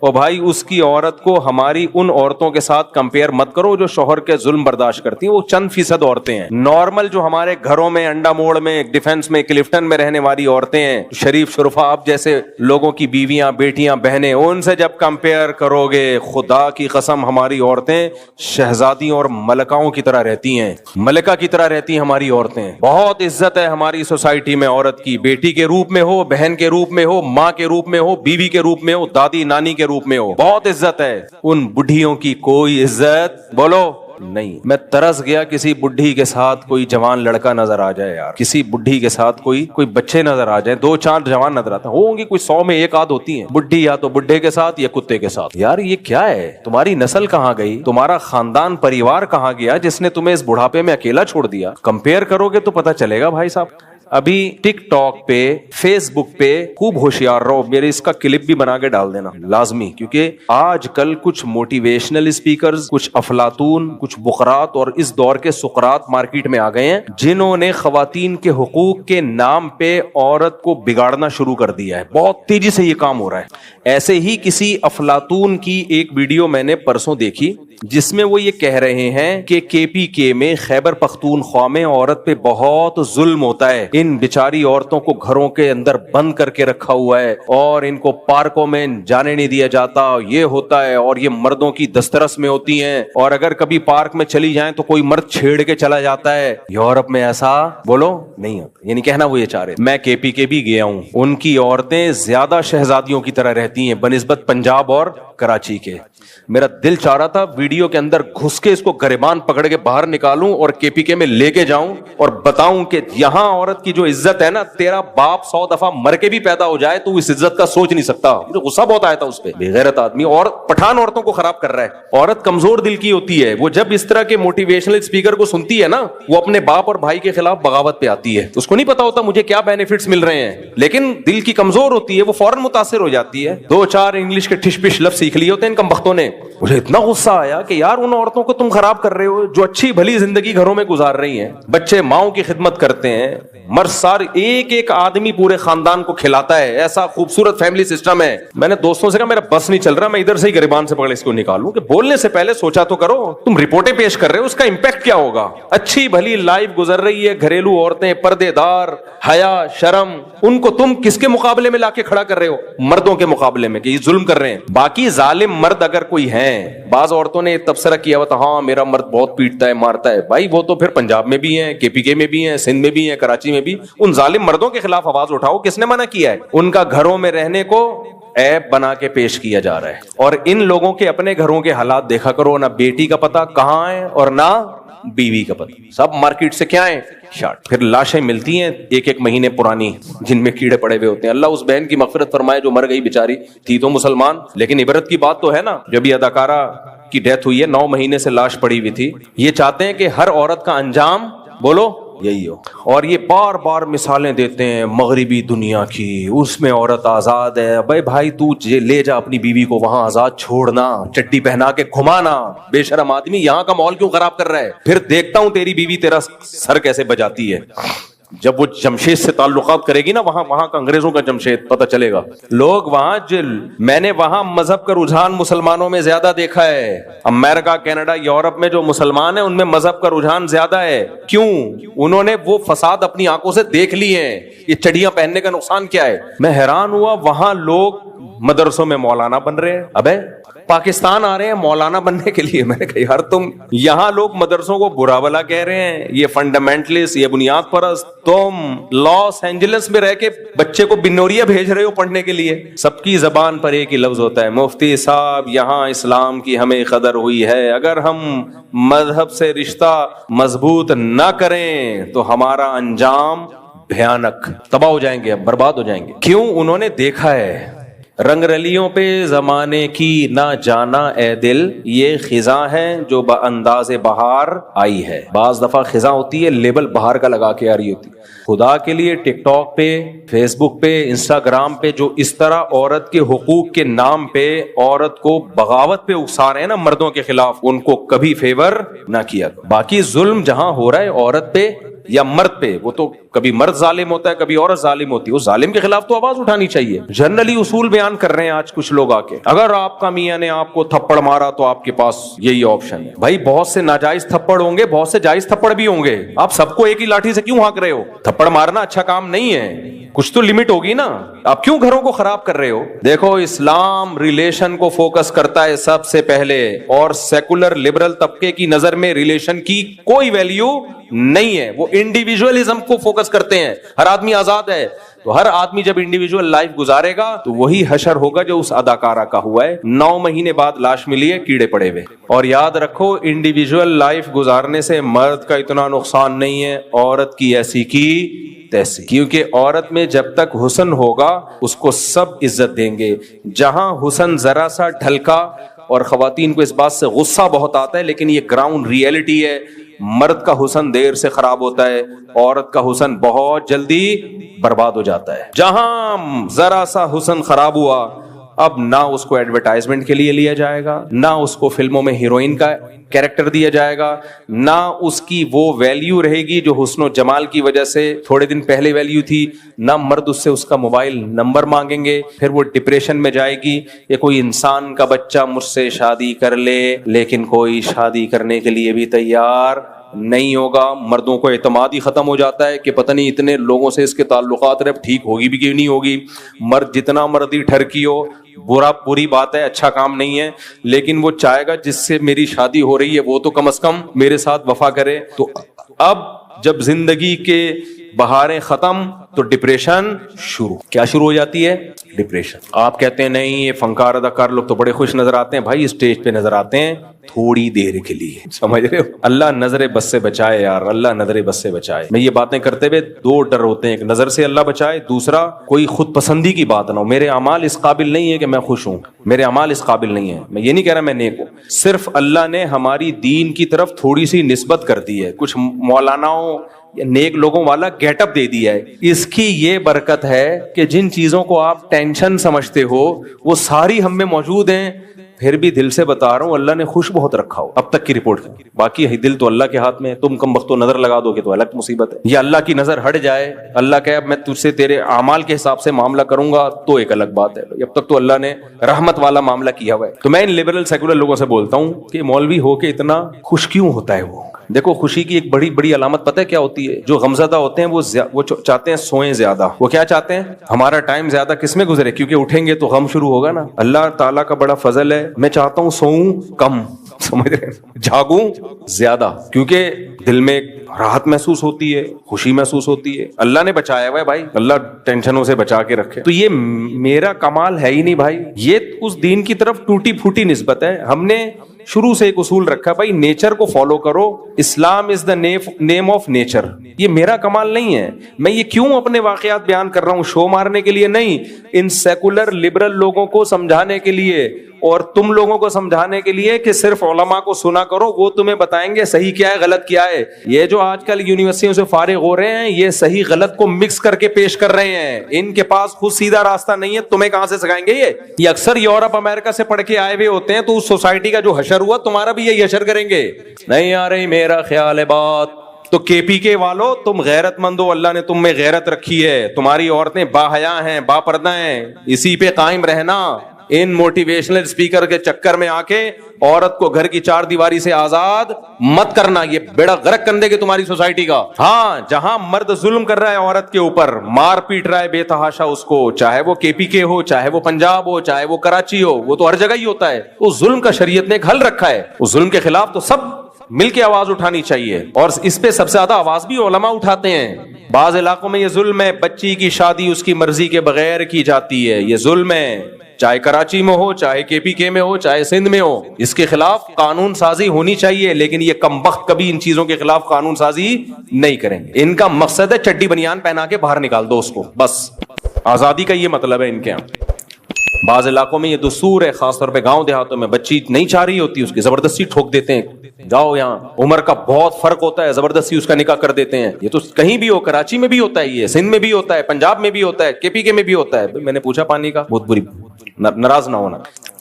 او بھائی اس کی عورت کو ہماری ان عورتوں کے ساتھ کمپیئر مت کرو جو شوہر کے ظلم برداشت کرتی ہیں. وہ چند فیصد عورتیں ہیں, نارمل جو ہمارے گھروں میں انڈا موڑ میں ڈیفنس میں کلفٹن میں رہنے والی عورتیں ہیں, شریف شرفا آپ جیسے لوگوں کی بیویاں بیٹیاں بہنیں, ان سے جب کمپیئر کرو گے خدا کی قسم ہماری عورتیں شہزادیوں اور ملکاؤں کی طرح رہتی ہیں, ملکہ کی طرح رہتی ہیں ہماری عورتیں. بہت عزت ہے ہماری سوسائٹی میں عورت کی, بیٹی کے روپ میں ہو, بہن کے روپ میں ہو, ماں کے روپ میں ہو, بیوی کے روپ میں ہو, دادی نانی کے روپ میں ہو, بہت عزت ہے. ان بڈھیوں کی کوئی عزت بولو نہیں. میں ترس گیا کسی بڈھی کے ساتھ کوئی جوان لڑکا نظر آ جائے یار, کسی بڈھی کے ساتھ کوئی بچے نظر آ جائیں, 2-4 جوان نظر آتے ہوں گی, کوئی 100 میں 1 آدھ ہوتی ہیں بڈھی, یا تو بڈھے کے ساتھ یا کتے کے ساتھ. یار یہ کیا ہے, تمہاری نسل کہاں گئی, تمہارا خاندان پریوار کہاں گیا جس نے تمہیں اس بڑھاپے میں اکیلا چھوڑ دیا. کمپیئر کرو گے تو پتہ چلے گا بھائی صاحب. ابھی ٹک ٹاک پہ فیس بک پہ خوب ہوشیار رہو, میرے اس کا کلپ بھی بنا کے ڈال دینا لازمی, کیونکہ آج کل کچھ موٹیویشنل اسپیکرز, کچھ افلاطون, کچھ بقرات اور اس دور کے سقراط مارکیٹ میں آ گئے ہیں, جنہوں نے خواتین کے حقوق کے نام پہ عورت کو بگاڑنا شروع کر دیا ہے. بہت تیزی سے یہ کام ہو رہا ہے. ایسے ہی کسی افلاطون کی ایک ویڈیو میں نے پرسوں دیکھی جس میں وہ یہ کہہ رہے ہیں کہ KPK میں خیبر پختونخوا میں عورت پہ بہت ظلم ہوتا ہے, ان بیچاری عورتوں کو گھروں کے اندر بند کر کے رکھا ہوا ہے اور ان کو پارکوں میں جانے نہیں دیا جاتا, یہ ہوتا ہے, اور یہ مردوں کی دسترس میں ہوتی ہیں, اور اگر کبھی پارک میں چلی جائیں تو کوئی مرد چھیڑ کے چلا جاتا ہے. یورپ میں ایسا بولو نہیں ہوتا, یعنی کہنا وہ یہ چاہ رہے. میں KPK بھی گیا ہوں, ان کی عورتیں زیادہ شہزادیوں کی طرح رہتی ہیں بنسبت پنجاب اور کراچی کے. میرا دل چاہ رہا تھا ویڈیو کے اندر گھس کے اس کو گریبان پکڑ کے باہر نکالوں اور KPK میں لے کے جاؤں اور بتاؤں کہ یہاں عورت کی جو عزت ہے نا, تیرا باپ 100 دفعہ مر کے بھی پیدا ہو جائے تو اس عزت کا سوچ نہیں سکتا. غصہ بہت آیا تھا اس پہ, بے غیرت آدمی, اور پٹھان عورتوں کو خراب کر رہا ہے. عورت کمزور دل کی ہوتی ہے, وہ جب اس طرح کے موٹیویشنل اسپیکر کو سنتی ہے نا, وہ اپنے باپ اور بھائی کے خلاف بغاوت پہ آتی ہے. اس کو نہیں پتا ہوتا مجھے کیا بینیفٹس مل رہے ہیں, لیکن دل کی کمزور ہوتی ہے, وہ فوراً متاثر ہو جاتی ہے. 2-4 انگلش کے ٹھش پش لفظ سیکھ لیے ہوتے ہیں ان کمبختوں نے. مجھے اتنا غصہ آیا کہ یار ان عورتوں کو تم خراب کر رہے ہو جو اچھی بھلی زندگی گھروں میں گزار رہی ہیں, بچے ماؤں کی خدمت کرتے ہیں, مرد سار ایک آدمی پورے خاندان کو کھلاتا ہے, ایسا خوبصورت فیملی سسٹم ہے. میں نے دوستوں سے کہا میرا بس نہیں چل رہا, میں ادھر سے ہی گریبان سے پکڑ اس کو نکالوں کہ بولنے سے پہلے سوچا تو کرو. تم رپورٹیں پیش کر رہے ہو, اس کا امپیکٹ کیا ہوگا؟ اچھی بھلی لائف گزر رہی ہے, گھریلو عورتیں پردے دار, حیا شرم, ان کو تم کس کے مقابلے میں لا کے کھڑا کر رہے ہو؟ مردوں کے مقابلے میں, کہ یہ ظلم کر رہے ہیں. باقی ظالم مرد اگر کوئی ہیں, بعض عورتوں نے تبصرہ کیا ہوا تھا ہاں میرا مرد بہت پیٹتا ہے مارتا ہے. بھائی وہ تو پھر پنجاب میں بھی ہیں, KPK میں بھی ہیں, سندھ میں بھی ہیں, کراچی میں بھی. ان ظالم مردوں کے خلاف آواز اٹھاؤ. کس نے منع کیا ہے؟ ان کا گھروں میں رہنے کو عیب بنا کے پیش کیا جا رہا ہے. اور ان لوگوں کے اپنے گھروں کے حالات دیکھا کرو, نہ بیٹی کا پتہ کہاں ہے اور نہ بیوی کا پتہ, سب مارکیٹ سے کیا ہے شارٹ. پھر لاشیں ملتی ہیں 1 مہینے پرانی جن میں کیڑے پڑے ہوئے ہوتے ہیں. اللہ اس بہن کی مغفرت فرمائے جو مر گئی بیچاری, تھی تو مسلمان, لیکن عبرت کی بات تو ہے نا. جب یہ اداکارہ کی ڈیتھ ہوئی ہے 9 مہینے سے لاش پڑی ہوئی تھی. یہ چاہتے ہیں کہ ہر عورت کا انجام بولو یہی ہو, اور یہ بار بار مثالیں دیتے ہیں مغربی دنیا کی, اس میں عورت آزاد ہے. بھائی تو لے جا اپنی بیوی کو وہاں آزاد, چھوڑنا, چڈی پہنا کے گھمانا. بے شرم آدمی, یہاں کا ماحول کیوں خراب کر رہا ہے؟ پھر دیکھتا ہوں تیری بیوی تیرا سر کیسے بجاتی ہے. جب وہ جمشید سے تعلقات کرے گی نا, وہاں کا انگریزوں کا جمشید پتہ چلے گا. لوگ وہاں میں نے وہاں مذہب کا رجحان مسلمانوں میں زیادہ دیکھا ہے. امریکہ, کینیڈا, یورپ میں جو مسلمان ہیں ان میں مذہب کا رجحان زیادہ ہے. کیوں؟ انہوں نے وہ فساد اپنی آنکھوں سے دیکھ لیے ہیں. یہ چڑیاں پہننے کا نقصان کیا ہے؟ میں حیران ہوا, وہاں لوگ مدرسوں میں مولانا بن رہے ہیں. ابے پاکستان آ رہے ہیں مولانا بننے کے لیے. میں نے کہا یار تم, یہاں لوگ مدرسوں کو برا بلا کہہ رہے ہیں, یہ فنڈامنٹلسٹ, یہ بنیاد پرست. تم لاس اینجلس میں رہ کے بچے کو بنوریا بھیج رہے ہو پڑھنے کے لیے. سب کی زبان پر ایک ہی لفظ ہوتا ہے, مفتی صاحب یہاں اسلام کی ہمیں قدر ہوئی ہے, اگر ہم مذہب سے رشتہ مضبوط نہ کریں تو ہمارا انجام بھیانک, تباہ ہو جائیں گے, برباد ہو جائیں گے. کیوں؟ انہوں نے دیکھا ہے. رنگ رلیوں پہ زمانے کی نہ جانا اے دل, یہ خزاں ہے جو بانداز بہار آئی ہے. بعض دفعہ خزاں ہوتی ہے لیبل بہار کا لگا کے آ رہی ہوتی. خدا کے لیے ٹک ٹاک پہ, فیس بک پہ, انسٹاگرام پہ جو اس طرح عورت کے حقوق کے نام پہ عورت کو بغاوت پہ اکسا رہے ہیں نا مردوں کے خلاف, ان کو کبھی فیور نہ کیا. باقی ظلم جہاں ہو رہا ہے عورت پہ یا مرد پہ, وہ تو کبھی مرد ظالم ہوتا ہے کبھی عورت ظالم ہوتی ہے, اس ظالم کے خلاف تو آواز اٹھانی چاہیے. جنرلی اصول بیان کر رہے ہیں آج کچھ لوگ آ کے, اگر آپ کا میاں نے آپ کو تھپڑ مارا تو آپ کے پاس یہی آپشن ہے. بھائی بہت سے ناجائز تھپڑ ہوں گے, بہت سے جائز تھپڑ بھی ہوں گے, آپ سب کو ایک ہی لاٹھی سے کیوں ہانک رہے ہو؟ تھپڑ مارنا اچھا کام نہیں ہے, کچھ تو لمٹ ہوگی نا. آپ کیوں گھروں کو خراب کر رہے ہو؟ دیکھو اسلام ریلیشن کو فوکس کرتا ہے سب سے پہلے, اور سیکولر لبرل طبقے کی نظر میں ریلیشن کی کوئی ویلیو نہیں ہے. وہ انڈیویجولزم کو فوکس کرتے ہیں, ہر آدمی آزاد ہے. تو ہر آدمی جب انڈیویجول لائف گزارے گا تو وہی حشر ہوگا جو اس اداکارہ کا ہوا ہے. 9 مہینے بعد لاش ملی ہے کیڑے پڑے ہوئے. اور یاد رکھو انڈیویجول لائف گزارنے سے مرد کا اتنا نقصان نہیں ہے, عورت کی ایسی کی تیسی. کیونکہ عورت میں جب تک حسن ہوگا اس کو سب عزت دیں گے. جہاں حسن ذرا سا ڈھلکا, اور خواتین کو اس بات سے غصہ بہت آتا ہے لیکن یہ گراؤنڈ ریئلٹی ہے, مرد کا حسن دیر سے خراب ہوتا ہے، عورت کا حسن بہت جلدی برباد ہو جاتا ہے۔ جہاں ذرا سا حسن خراب ہوا، اب نہ اس کو ایڈورٹائزمنٹ کے لیے لیا جائے گا، نہ اس کو فلموں میں ہیروئن کا کیریکٹر دیا جائے گا، نہ اس کی وہ ویلیو رہے گی جو حسن و جمال کی وجہ سے تھوڑے دن پہلے ویلیو تھی، نہ مرد اس سے اس کا موبائل نمبر مانگیں گے، پھر وہ ڈپریشن میں جائے گی۔ یہ کوئی انسان کا بچہ مجھ سے شادی کر لے لیکن کوئی شادی کرنے کے لیے بھی تیار نہیں ہوگا۔ مردوں کو اعتماد ہی ختم ہو جاتا ہے کہ پتہ نہیں اتنے لوگوں سے اس کے تعلقات رہے، ٹھیک ہوگی بھی کہ نہیں ہوگی۔ مرد جتنا مرضی ٹھرکی ہو، بری بات ہے، اچھا کام نہیں ہے، لیکن وہ چاہے گا جس سے میری شادی ہو رہی ہے وہ تو کم از کم میرے ساتھ وفا کرے۔ تو اب جب زندگی کے بہاریں ختم تو ڈپریشن شروع، کیا شروع ہو جاتی ہے؟ ڈپریشن۔ آپ کہتے ہیں نہیں یہ فنکار اداکار لوگ تو بڑے خوش نظر آتے ہیں، بھائی اسٹیج پہ نظر آتے ہیں تھوڑی دیر کے لیے، سمجھ رہے ہو؟ اللہ نظر بس سے بچائے یار، اللہ نظر بس سے بچائے۔ میں یہ باتیں کرتے ہوئے دو ڈر ہوتے ہیں، ایک نظر سے اللہ بچائے، دوسرا کوئی خود پسندی کی بات نہ ہو، میرے اعمال اس قابل نہیں ہے کہ میں خوش ہوں، میرے اعمال اس قابل نہیں ہے۔ میں یہ نہیں کہہ رہا میں نیک ہوں، صرف اللہ نے ہماری دین کی طرف تھوڑی سی نسبت کر دی ہے، کچھ مولاناؤں نیک لوگوں والا گیٹ اپ دے دیا ہے۔ اس کی یہ برکت ہے کہ جن چیزوں کو آپ ٹینشن سمجھتے ہو وہ ساری ہم میں موجود ہیں، پھر بھی دل سے بتا رہا ہوں اللہ نے خوش بہت رکھا ہو اب تک کی رپورٹ۔ باقی دل تو اللہ کے ہاتھ میں ہے، تم کم وقت نظر لگا دو گے تو الگ مصیبت ہے، یا اللہ کی نظر ہٹ جائے، اللہ کہ اب میں تجھ سے تیرے اعمال کے حساب سے معاملہ کروں گا تو ایک الگ بات ہے، اب تک تو اللہ نے رحمت والا معاملہ کیا ہوا ہے۔ تو میں ان لبرل سیکولر لوگوں سے بولتا ہوں کہ مولوی ہو کے اتنا خوش کیوں ہوتا ہے وہ؟ دیکھو خوشی کی ایک بڑی بڑی علامت پتہ ہے کیا ہوتی ہے؟ جو غمزدہ ہوتے ہیں وہ چاہتے ہیں سوئیں زیادہ، وہ کیا چاہتے ہیں؟ ہمارا ٹائم زیادہ کس میں گزرے، کیونکہ اٹھیں گے تو غم شروع ہوگا نا۔ اللہ تعالیٰ کا بڑا فضل ہے، میں چاہتا ہوں سوؤں کم، سمجھ رہے ہیں، جاگوں زیادہ، کیونکہ دل میں ایک راحت محسوس ہوتی ہے، خوشی محسوس ہوتی ہے۔ اللہ نے بچایا ہوا ہے بھائی، اللہ ٹینشنوں سے بچا کے رکھے۔ تو یہ میرا کمال ہے ہی نہیں بھائی، یہ اس دین کی طرف ٹوٹی پھوٹی نسبت ہے۔ ہم نے شروع سے ایک اصول رکھا بھائی نیچر کو فالو کرو، اسلام از دا نیم آف نیچر۔ یہ میرا کمال نہیں ہے، میں یہ کیوں اپنے واقعات بیان کر رہا ہوں؟ شو مارنے کے لیے نہیں، ان سیکولر لبرل لوگوں کو سمجھانے کے لیے اور تم لوگوں کو سمجھانے کے لیے کہ صرف علماء کو سنا کرو، وہ تمہیں بتائیں گے صحیح کیا ہے غلط کیا ہے۔ یہ جو آج کل یونیورسٹیوں سے فارغ ہو رہے ہیں یہ صحیح غلط کو مکس کر کے پیش کر رہے ہیں، ان کے پاس خود سیدھا راستہ نہیں ہے، تمہیں کہاں سے سکھائیں گے؟ یہ اکثر یورپ امریکہ سے پڑھ کے آئے ہوئے ہوتے ہیں، تو اس سوسائٹی کا جو حشر ہوا تمہارا بھی یہی حشر کریں گے۔ نہیں آ رہی میرا خیال ہے بات تو کے پی کے والو تم غیرت مند ہو، اللہ نے تم میں غیرت رکھی ہے، تمہاری عورتیں باحیا ہیں، با پردہ ہیں، اسی پہ قائم رہنا۔ ان موٹیویشنل اسپیکر کے چکر میں آ کے عورت کو گھر کی چار دیواری سے آزاد مت کرنا، یہ بیڑا غرق کر دے گی تمہاری سوسائٹی کا۔ ہاں جہاں مرد ظلم کر رہا ہے عورت کے اوپر، مار پیٹ رہا ہے بے تحاشا اس کو، چاہے وہ کے پی کے ہو، چاہے وہ پنجاب ہو، چاہے وہ کراچی ہو، وہ تو ہر جگہ ہی ہوتا ہے۔ اس ظلم کا شریعت نے ایک حل رکھا ہے، اس ظلم کے خلاف تو سب مل کے آواز اٹھانی چاہیے، اور اس پہ سب سے زیادہ آواز بھی علماء اٹھاتے ہیں۔ بعض علاقوں میں یہ ظلم ہے، بچی کی شادی اس کی مرضی کے بغیر کی جاتی ہے، یہ ظلم ہے، چاہے کراچی میں ہو، چاہے کے پی کے میں ہو، چاہے سندھ میں ہو، اس کے خلاف قانون سازی ہونی چاہیے، لیکن یہ کمبخت کبھی ان چیزوں کے خلاف قانون سازی نہیں کریں گے۔ ان کا مقصد ہے چڈی بنیان پہنا کے باہر نکال دو اس کو، بس آزادی کا یہ مطلب ہے ان کے یہاں۔ بعض علاقوں میں یہ دستور ہے، خاص طور پہ گاؤں دیہاتوں میں، بچی نہیں چاہ رہی ہوتی اس کی زبردستی ٹھوک دیتے ہیں، جاؤ یہاں، عمر کا بہت فرق ہوتا ہے، زبردستی اس کا نکاح کر دیتے ہیں۔ یہ تو کہیں بھی ہو، کراچی میں بھی ہوتا ہے، یہ سندھ میں بھی ہوتا ہے، پنجاب میں بھی ہوتا ہے، کے پی کے میں بھی ہوتا ہے۔ میں نے پوچھا پانی کا، بہت بری، ناراض نہ ہونا،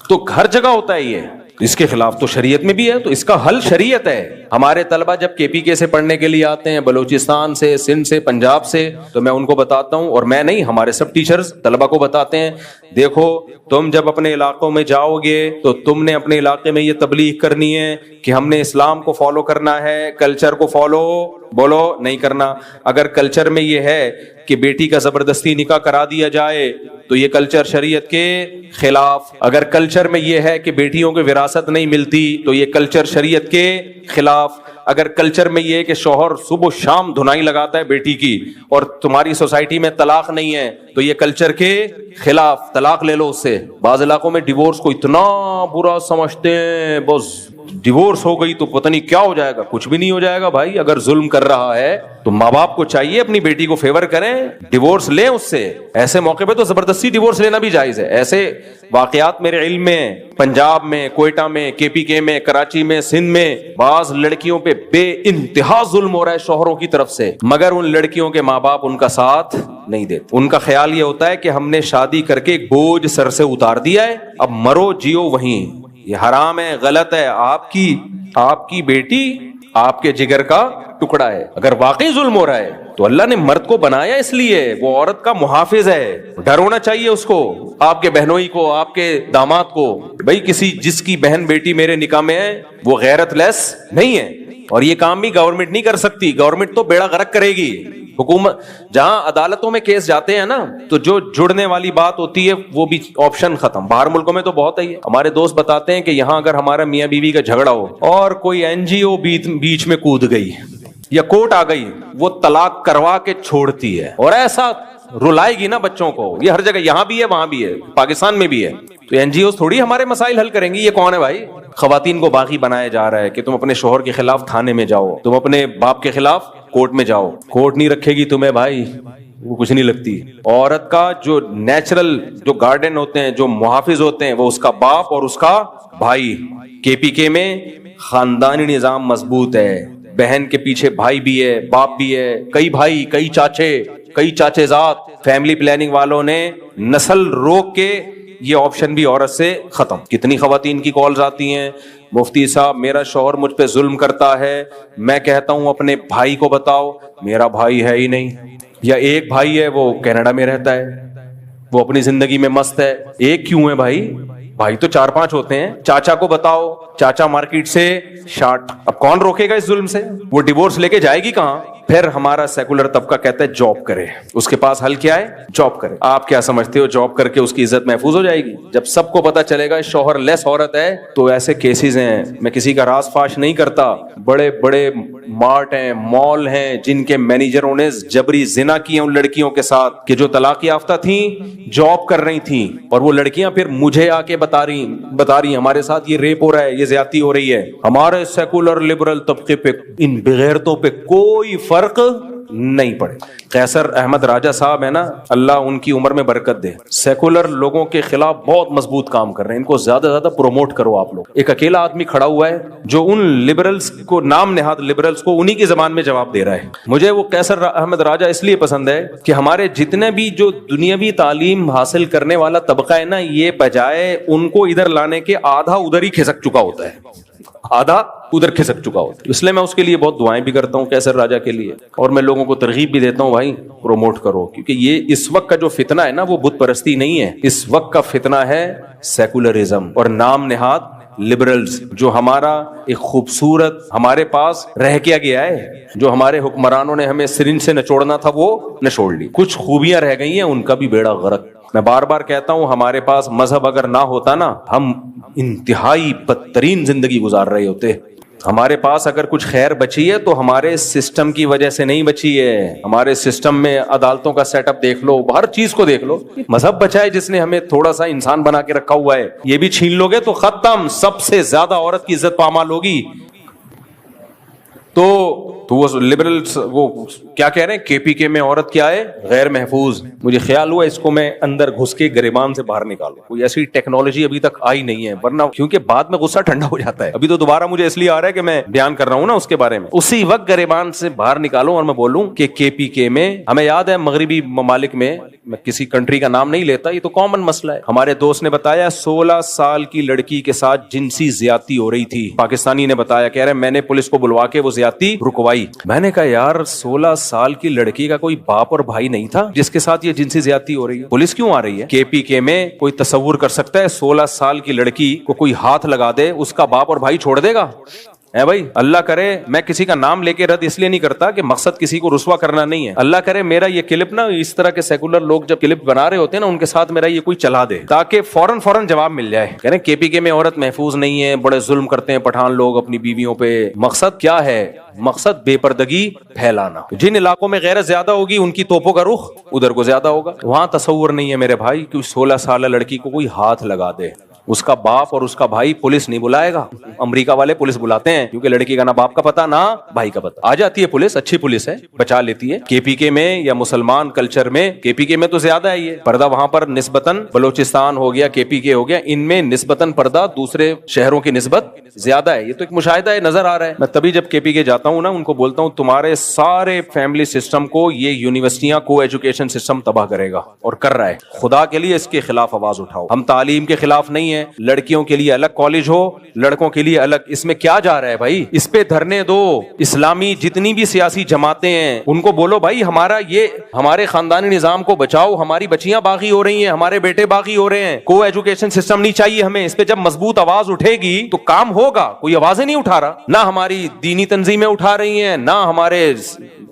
تو ہر جگہ ہوتا ہے یہ، اس کے خلاف تو شریعت میں بھی ہے، تو اس کا حل شریعت ہے۔ ہمارے طلبہ جب کے پی کے سے پڑھنے کے لیے آتے ہیں، بلوچستان سے، سندھ سے، پنجاب سے، تو میں ان کو بتاتا ہوں، اور میں نہیں، ہمارے سب ٹیچرز طلبہ کو بتاتے ہیں، دیکھو تم جب اپنے علاقوں میں جاؤ گے تو تم نے اپنے علاقے میں یہ تبلیغ کرنی ہے کہ ہم نے اسلام کو فالو کرنا ہے، کلچر کو فالو بولو نہیں کرنا۔ اگر کلچر میں یہ ہے کہ بیٹی کا زبردستی نکاح کرا دیا جائے تو یہ کلچر شریعت کے خلاف، اگر کلچر میں یہ ہے کہ بیٹیوں کو وراثت نہیں ملتی تو یہ کلچر شریعت کے خلاف، اگر کلچر میں یہ ہے کہ شوہر صبح و شام دھنائی لگاتا ہے بیٹی کی اور تمہاری سوسائٹی میں طلاق نہیں ہے تو یہ کلچر کے خلاف، طلاق لے لو اس سے۔ بعض علاقوں میں ڈیورس کو اتنا برا سمجھتے ہیں، بس ڈیورس ہو گئی تو پتہ نہیں کیا ہو جائے گا، کچھ بھی نہیں ہو جائے گا بھائی۔ اگر ظلم کر رہا ہے تو ماں باپ کو چاہیے اپنی بیٹی کو فیور کریں، ڈیورس لیں اس سے، ایسے موقع پہ تو زبردستی ڈیورس لینا بھی جائز ہے۔ ایسے واقعات میرے علم میں پنجاب میں، کوئٹہ میں، کے پی کے میں، کراچی میں، سندھ میں بعض لڑکیوں پہ بے انتہا ظلم ہو رہا ہے شوہروں کی طرف سے، مگر ان لڑکیوں کے ماں باپ ان کا ساتھ نہیں دیتے. ان کا خیال یہ ہوتا ہے کہ ہم نے شادی کر کے بوجھ سر سے اتار دیا ہے، اب مرو جیو وہیں. یہ حرام ہے، غلط ہے. آپ کی بیٹی آپ کے جگر کا ٹکڑا ہے. اگر واقعی ظلم ہو رہا ہے تو اللہ نے مرد کو بنایا اس لیے، وہ عورت کا محافظ ہے. ڈر ہونا چاہیے اس کو، آپ کے بہنوئی کو، آپ کے داماد کو. بھائی جس کی بہن بیٹی میرے نکاح میں ہے وہ غیرت لیس نہیں ہے. اور یہ کام بھی گورنمنٹ نہیں کر سکتی، گورنمنٹ تو بیڑا غرق کرے گی. حکومت جہاں عدالتوں میں کیس جاتے ہیں نا تو جو جڑنے والی بات ہوتی ہے وہ بھی آپشن ختم. باہر ملکوں میں تو بہت ہی ہے. ہمارے دوست بتاتے ہیں کہ یہاں اگر ہمارا میاں بیوی کا جھگڑا ہو اور کوئی NGO بیچ میں کود گئی یا کورٹ آ گئی، وہ طلاق کروا کے چھوڑتی ہے، اور ایسا رلائے گی نا بچوں کو. یہ ہر جگہ، یہاں بھی ہے وہاں بھی ہے، پاکستان میں بھی ہے. تو NGOs تھوڑی ہمارے مسائل حل کریں گی. یہ کون ہے بھائی؟ خواتین کو باغی بنایا جا رہا ہے کہ تم اپنے شوہر کے خلاف تھانے میں جاؤ، تم اپنے باپ کے خلاف کورٹ میں جاؤ. کورٹ نہیں رکھے گی تمہیں بھائی، وہ کچھ نہیں لگتی. عورت کا جو نیچرل جو گارڈین ہوتے ہیں، جو محافظ ہوتے ہیں، وہ اس کا باپ اور اس کا بھائی. KPK میں خاندانی نظام مضبوط ہے. بہن کے پیچھے بھائی بھی ہے، باپ بھی ہے، کئی بھائی، کئی چاچے زاد. فیملی پلاننگ والوں نے نسل روک کے یہ آپشن بھی عورت سے ختم. کتنی خواتین کی کالز آتی ہیں، مفتی صاحب میرا شوہر مجھ پہ ظلم کرتا ہے. میں کہتا ہوں اپنے بھائی کو بتاؤ. میرا بھائی ہے ہی نہیں، یا ایک بھائی ہے وہ کینیڈا میں رہتا ہے، وہ اپنی زندگی میں مست ہے. ایک کیوں ہے بھائی تو 4-5 ہوتے ہیں. چاچا کو بتاؤ، چاچا مارکیٹ سے شارٹ. اب کون روکے گا اس ظلم سے؟ وہ ڈیورس لے کے جائے گی کہاں؟ پھر ہمارا سیکولر طبقہ کہتا ہے جاب کرے. اس کے پاس حل کیا ہے؟ جاب کرے. آپ کیا سمجھتے ہو جاب کر کے اس کی عزت محفوظ ہو جائے گی؟ جب سب کو پتا چلے گا شوہر لیس عورت ہے تو ایسے کیسز ہیں. میں کسی کا راز فاش نہیں کرتا. بڑے بڑے مارٹ ہیں، مال ہیں، جن کے مینیجروں نے جبری زنا کیا ان لڑکیوں کے ساتھ کہ جو طلاق یافتہ تھیں، جاب کر رہی تھیں، اور وہ لڑکیاں پھر مجھے آ کے بتا رہی ہمارے ساتھ یہ ریپ ہو رہا ہے، یہ زیادتی ہو رہی ہے. ہمارے سیکولر لبرل طبقے پہ ان بغیرتوں پہ کوئی فرق نہیں پڑے. قیصر احمد راجہ صاحب ہے نا، اللہ ان کی عمر میں برکت دے، سیکولر لوگوں کے خلاف بہت مضبوط کام کر رہے ہیں. ان کو زیادہ سے زیادہ پروموٹ کرو آپ لوگ. ایک اکیلا آدمی کھڑا ہوا ہے جو ان لبرلز کو، نام نہاد لبرلز کو، انہی کی زبان میں جواب دے رہا ہے. مجھے وہ قیصر احمد راجہ اس لیے پسند ہے کہ ہمارے جتنے بھی جو دنیاوی تعلیم حاصل کرنے والا طبقہ ہے نا، یہ بجائے ان کو ادھر لانے کے آدھا ادھر ہی کھسک چکا ہوتا ہے، آدھا ادھر کھسک چکا ہوتا ہے. اس لیے میں اس کے لیے بہت دعائیں بھی کرتا ہوں قیصر راجہ کے لیے، اور میں لوگوں کو ترغیب بھی دیتا ہوں بھائی پروموٹ کرو. کیونکہ یہ اس وقت کا جو فتنہ ہے نا وہ بت پرستی نہیں ہے. اس وقت کا فتنہ ہے سیکولرزم اور نام نہاد لبرلز. جو ہمارا ایک خوبصورت ہمارے پاس رہ کیا گیا ہے، جو ہمارے حکمرانوں نے ہمیں سرنج سے نچوڑنا تھا وہ نچوڑ لی. کچھ خوبیاں رہ گئی ہیں، ان کا بھی بیڑا غرق. میں بار بار کہتا ہوں ہمارے پاس مذہب اگر نہ ہوتا نا، ہم انتہائی بدترین زندگی گزار رہے ہوتے. ہمارے پاس اگر کچھ خیر بچی ہے تو ہمارے سسٹم کی وجہ سے نہیں بچی ہے. ہمارے سسٹم میں عدالتوں کا سیٹ اپ دیکھ لو، ہر چیز کو دیکھ لو. مذہب بچا ہے جس نے ہمیں تھوڑا سا انسان بنا کے رکھا ہوا ہے. یہ بھی چھین لو گے تو ختم. سب سے زیادہ عورت کی عزت پامال ہوگی. تو وہ لبرلز وہ کیا کہہ رہے ہیں، KPK میں عورت کیا ہے؟ غیر محفوظ. مجھے خیال ہوا اس کو میں اندر گھس کے گریبان سے باہر نکالوں. کوئی ایسی ٹیکنالوجی ابھی تک آئی نہیں ہے، ورنہ کیونکہ بعد میں غصہ ٹھنڈا ہو جاتا ہے. ابھی تو دوبارہ مجھے اس لیے آ رہا ہے کہ میں بیان کر رہا ہوں نا اس کے بارے میں. اسی وقت گریبان سے باہر نکالوں اور میں بولوں کہ KPK میں ہمیں یاد ہے مغربی ممالک میں کسی کنٹری کا نام نہیں لیتا، یہ تو کامن مسئلہ ہے. ہمارے دوست نے بتایا 16 سال کی لڑکی کے ساتھ جنسی زیادتی ہو رہی تھی. پاکستانی نے بتایا، کہہ رہے میں نے پولیس کو بلوا کے وہ زیادتی رکوائی. میں نے کہا یار 16 سال کی لڑکی کا کوئی باپ اور بھائی نہیں تھا جس کے ساتھ یہ جنسی زیادتی ہو رہی ہے؟ پولیس کیوں آ رہی ہے؟ KPK میں کوئی تصور کر سکتا ہے 16 سال کی لڑکی کو کوئی ہاتھ لگا دے، اس کا باپ اور بھائی چھوڑ دے گا؟ اے بھائی اللہ کرے، میں کسی کا نام لے کے رد اس لیے نہیں کرتا کہ مقصد کسی کو رسوا کرنا نہیں ہے. اللہ کرے میرا یہ کلپ نا، اس طرح کے سیکولر لوگ جب کلپ بنا رہے ہوتے ہیں نا، ان کے ساتھ میرا یہ کوئی چلا دے تاکہ فوراً جواب مل جائے. کہہ رہے KPK میں عورت محفوظ نہیں ہے، بڑے ظلم کرتے ہیں پٹھان لوگ اپنی بیویوں پہ. مقصد کیا ہے؟ مقصد بے پردگی پھیلانا. جن علاقوں میں غیرت زیادہ ہوگی ان کی توپوں کا رخ ادھر کو زیادہ ہوگا. وہاں تصور نہیں ہے میرے بھائی کہ 16 سالہ لڑکی کو کوئی ہاتھ لگا دے. اس کا باپ اور اس کا بھائی پولیس نہیں بلائے گا. امریکہ والے پولیس بلاتے ہیں کیونکہ لڑکی کا نہ باپ کا پتہ نہ بھائی کا پتہ. آ جاتی ہے پولیس, اچھی پولیس ہے, بچا لیتی ہے. کے پی کے میں یا مسلمان کلچر میں, کے پی کے میں تو زیادہ ہے یہ پردہ, وہاں پر نسبتاً بلوچستان ہو گیا, کے پی کے ہو گیا, ان میں نسبتاً پردہ دوسرے شہروں کی نسبت زیادہ ہے. یہ تو ایک مشاہدہ ہے, نظر آ رہا ہے. میں تبھی جب کے پی کے جاتا ہوں نا, ان کو بولتا ہوں تمہارے سارے فیملی سسٹم کو یہ یونیورسٹیاں کو ایجوکیشن سسٹم تباہ کرے گا, اور کر رہا ہے. خدا کے لیے اس کے خلاف آواز اٹھاؤ. ہم تعلیم کے خلاف نہیں ہیں, لڑکیوں کے لیے الگ کالج ہو, لڑکوں کے لیے الگ. اس میں کیا جا رہا ہے بھائی؟ اس پہ دھرنے دو. اسلامی جتنی بھی سیاسی جماعتیں ہیں ان کو بولو بھائی ہمارا یہ ہمارے خاندانی نظام کو بچاؤ, ہماری بچیاں باغی ہو رہی ہیں, ہمارے بیٹے باغی ہو رہے ہیں, کو ایجوکیشن سسٹم نہیں چاہیے ہمیں. اس پہ جب مضبوط آواز اٹھے گی تو کام ہوگا. کوئی آوازیں نہیں اٹھا رہا, نہ ہماری دینی تنظیمیں اٹھا رہی ہیں, نہ ہمارے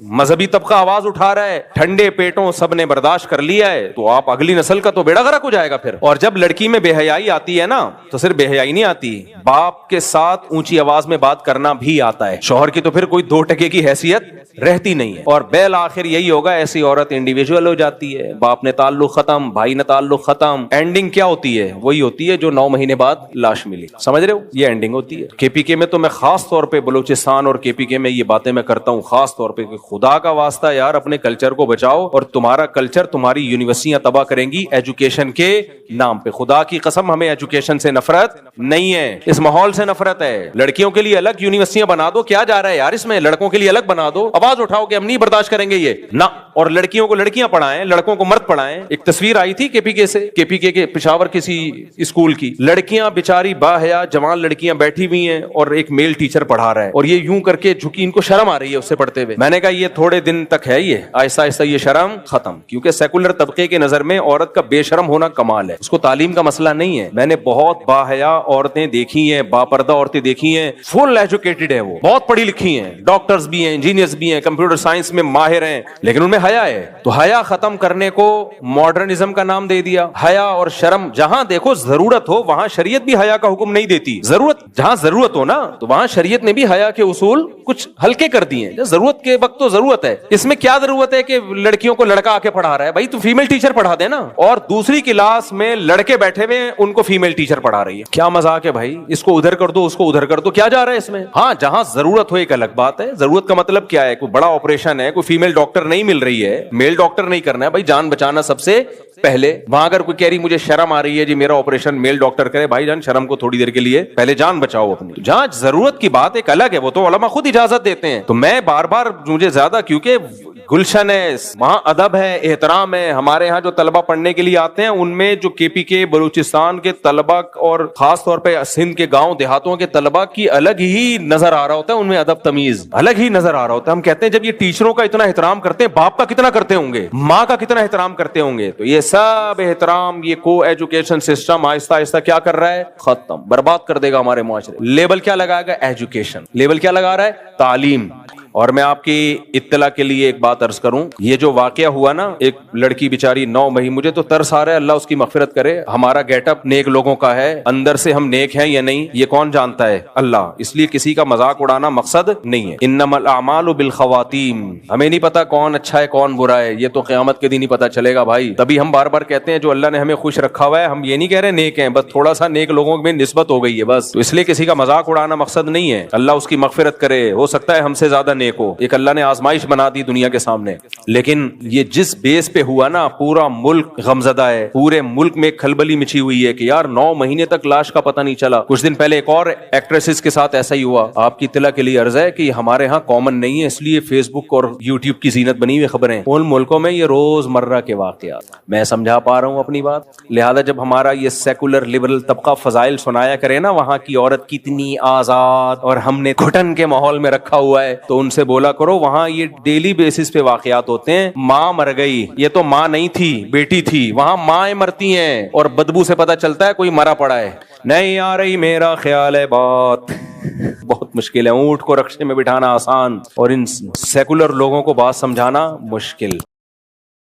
مذہبی طبقہ آواز اٹھا رہا ہے. ٹھنڈے پیٹوں سب نے برداشت کر لیا ہے, تو آپ اگلی نسل کا تو بیڑا غرق ہو جائے گا پھر. اور جب لڑکی میں بے حیائی آتی ہے نا, تو صرف بے حیائی نہیں آتی, باپ کے ساتھ اونچی آواز میں بات کرنا بھی آتا ہے. شوہر کی تو پھر کوئی 2% کی حیثیت رہتی نہیں ہے. اور بالآخر یہی ہوگا, ایسی عورت انڈیویجول ہو جاتی ہے, باپ نے تعلق ختم, بھائی نے تعلق ختم. اینڈنگ کیا ہوتی ہے؟ وہی ہوتی ہے جو 9 مہینے بعد لاش ملی. سمجھ رہے ہو, یہ اینڈنگ ہوتی ہے. کے پی کے میں تو میں خاص طور پہ بلوچستان اور کے پی کے میں یہ باتیں میں کرتا ہوں خاص طور پہ کہ خدا کا واسطہ یار اپنے کلچر کو بچاؤ, اور تمہارا کلچر تمہاری یونیورسٹیاں تباہ کریں گی ایجوکیشن کے نام پہ. خدا کی قسم ہمیں ایجوکیشن سے نفرت نہیں ہے, اس ماحول سے نفرت ہے. لڑکیوں کے لیے الگ یونیورسٹیاں بنا دو, کیا جا رہا ہے یار اس میں؟ لڑکوں کے لیے الگ بنا دو, آواز اٹھاؤ کہ ہم نہیں برداشت کریں گے یہ نہ. اور لڑکیوں کو لڑکیاں پڑھائیں, لڑکوں کو مرد پڑھائیں. ایک تصویر آئی تھی کے پی کے سے, کے پی کے پشاور کسی اسکول کی, لڑکیاں بیچاری باحیا جوان لڑکیاں بیٹھی ہوئی ہیں اور ایک میل ٹیچر پڑھا رہا ہے, اور یہ یوں کر کے جھکی, ان کو شرم آ رہی ہے اس سے پڑھتے ہوئے. میں نے کہا یہ تھوڑے دن تک ہے, یہ آہستہ آہستہ یہ شرم ختم, کیونکہ سیکولر طبقے کے نظر میں عورت کا بے شرم ہونا کمال ہے, اس کو تعلیم کا مسئلہ نہیں ہے. میں نے بہت باحیا عورتیں دیکھی ہیں, باپردہ عورتیں دیکھی ہیں, فل ایجوکیٹڈ ہے, وہ بہت پڑھی لکھی ہیں, ڈاکٹرز بھی ہیں, انجینئرز بھی ہیں, کمپیوٹر سائنس میں ماہر ہیں, لیکن ان میں حیا ہے. تو حیا ختم کرنے کو ماڈرنزم کا نام دے دیا. حیا اور شرم جہاں دیکھو ضرورت ہو وہاں شریعت بھی حیا کا حکم نہیں دیتی. ضرورت جہاں ضرورت ہو نا, تو وہاں شریعت نے بھی حیا کے اصول کچھ ہلکے کر دیے ہیں. ضرورت کے وقت تو ضرورت ہے. اس میں کیا ضرورت ہے کہ لڑکیوں کو لڑکا آ کے پڑھا رہا ہے؟ بھائی تو فیمیل ٹیچر پڑھا دے نا, اور دوسری کلاس میں لڑکے بیٹھے ہوئے ان کو فیمیل ٹیچر پڑھا رہی ہے. کیا مذاق ہے بھائی؟ اس کو ادھر کر دو, اس کو ادھر کر دو, کیا جا رہا ہے اس میں؟ ہاں جہاں ضرورت ہو ایک الگ بات ہے. ضرورت کا مطلب کیا ہے؟ کوئی بڑا آپریشن ہے, کوئی فیمیل ڈاکٹر نہیں مل رہی ہے, میل ڈاکٹر نہیں کرنا ہے, بھائی جان بچانا سب سے پہلے. وہاں اگر کوئی کہہ رہی مجھے شرم آ رہی ہے جی میرا آپریشن میل ڈاکٹر کرے, بھائی جان شرم کو تھوڑی دیر کے لیے پہلے جان بچاؤ اپنی. جہاں ضرورت کی بات ایک الگ ہے, وہ تو علماء خود اجازت دیتے ہیں. تو میں بار بار مجھے زیادہ, کیونکہ گلشن ہے, وہاں ادب ہے, احترام ہے. ہمارے ہاں جو طلبہ پڑھنے کے لیے آتے ہیں ان میں جو کے پی کے بلوچستان کے طلبہ اور خاص طور پہ سندھ کے گاؤں دیہاتوں کے طلبہ کی الگ ہی نظر آ رہا ہوتا ہے, ان میں ادب تمیز الگ ہی نظر آ رہا ہوتا ہے. ہم کہتے ہیں جب یہ ٹیچروں کا اتنا احترام کرتے ہیں, باپ کا کتنا کرتے ہوں گے, ماں کا کتنا احترام کرتے ہوں گے. تو یہ سب احترام, یہ کو ایجوکیشن سسٹم آہستہ آہستہ کیا کر رہا ہے؟ ختم, برباد کر دے گا ہمارے معاشرے. لیبل کیا لگائے گا؟ ایجوکیشن. لیبل کیا لگا رہا ہے؟ تعلیم. اور میں آپ کی اطلاع کے لیے ایک بات عرض کروں, یہ جو واقعہ ہوا نا, ایک لڑکی بیچاری 9 مہینے, مجھے تو ترس آ رہا ہے, اللہ اس کی مغفرت کرے. ہمارا گیٹ اپ نیک لوگوں کا ہے, اندر سے ہم نیک ہیں یا نہیں یہ کون جانتا ہے؟ اللہ. اس لیے کسی کا مذاق اڑانا مقصد نہیں ہے. انما الاعمال بالخواتیم. ہمیں نہیں پتا کون اچھا ہے کون برا ہے, یہ تو قیامت کے دن ہی پتا چلے گا بھائی. تبھی ہم بار بار کہتے ہیں جو اللہ نے ہمیں خوش رکھا ہوا ہے, ہم یہ نہیں کہہ رہے نیک ہیں, بس تھوڑا سا نیک لوگوں میں نسبت ہو گئی ہے بس. تو اس لیے کسی کا مذاق اڑانا مقصد نہیں ہے. اللہ اس کی مغفرت کرے, ہو سکتا ہے ہم سے زیادہ نیک ہو, ایک اللہ نے آزمائش بنا دی دنیا کے سامنے. لیکن یہ جس بیس پہ ہوا نا, پورا ملک غمزدہ ہے, پورے ملک میں کھلبلی مچی ہوئی ہے کہ یار 9 مہینے تک لاش کا پتہ نہیں چلا. کچھ دن پہلے ایک اور ایکٹریسز کے ساتھ ایسا ہی ہوا. آپ کی اطلاع کے لیے عرض ہے کہ ہمارے ہاں کامن نہیں ہے, اس لیے فیس بک اور یوٹیوب کی زینت بنی ہوئی خبریں. ان ملکوں میں یہ روز مرہ کے واقعات. میں سمجھا پا رہا ہوں اپنی بات. لہذا جب ہمارا یہ سیکولر لبرل طبقہ فضائل سنایا کرے نا, وہاں کی عورت کتنی آزاد اور ہم نے گھٹن کے ماحول میں رکھا ہوا ہے, تو ان سے بولا کرو وہاں یہ ڈیلی بیسس پہ واقعات ہوتے ہیں. ماں مر گئی, یہ تو ماں نہیں تھی بیٹی تھی, وہاں ماں مرتی ہیں اور بدبو سے پتہ چلتا ہے کوئی مرا پڑا ہے. نہیں آ رہی میرا خیال ہے بات. بہت مشکل ہے. اونٹ کو رکشے میں بٹھانا آسان اور ان سیکولر لوگوں کو بات سمجھانا مشکل.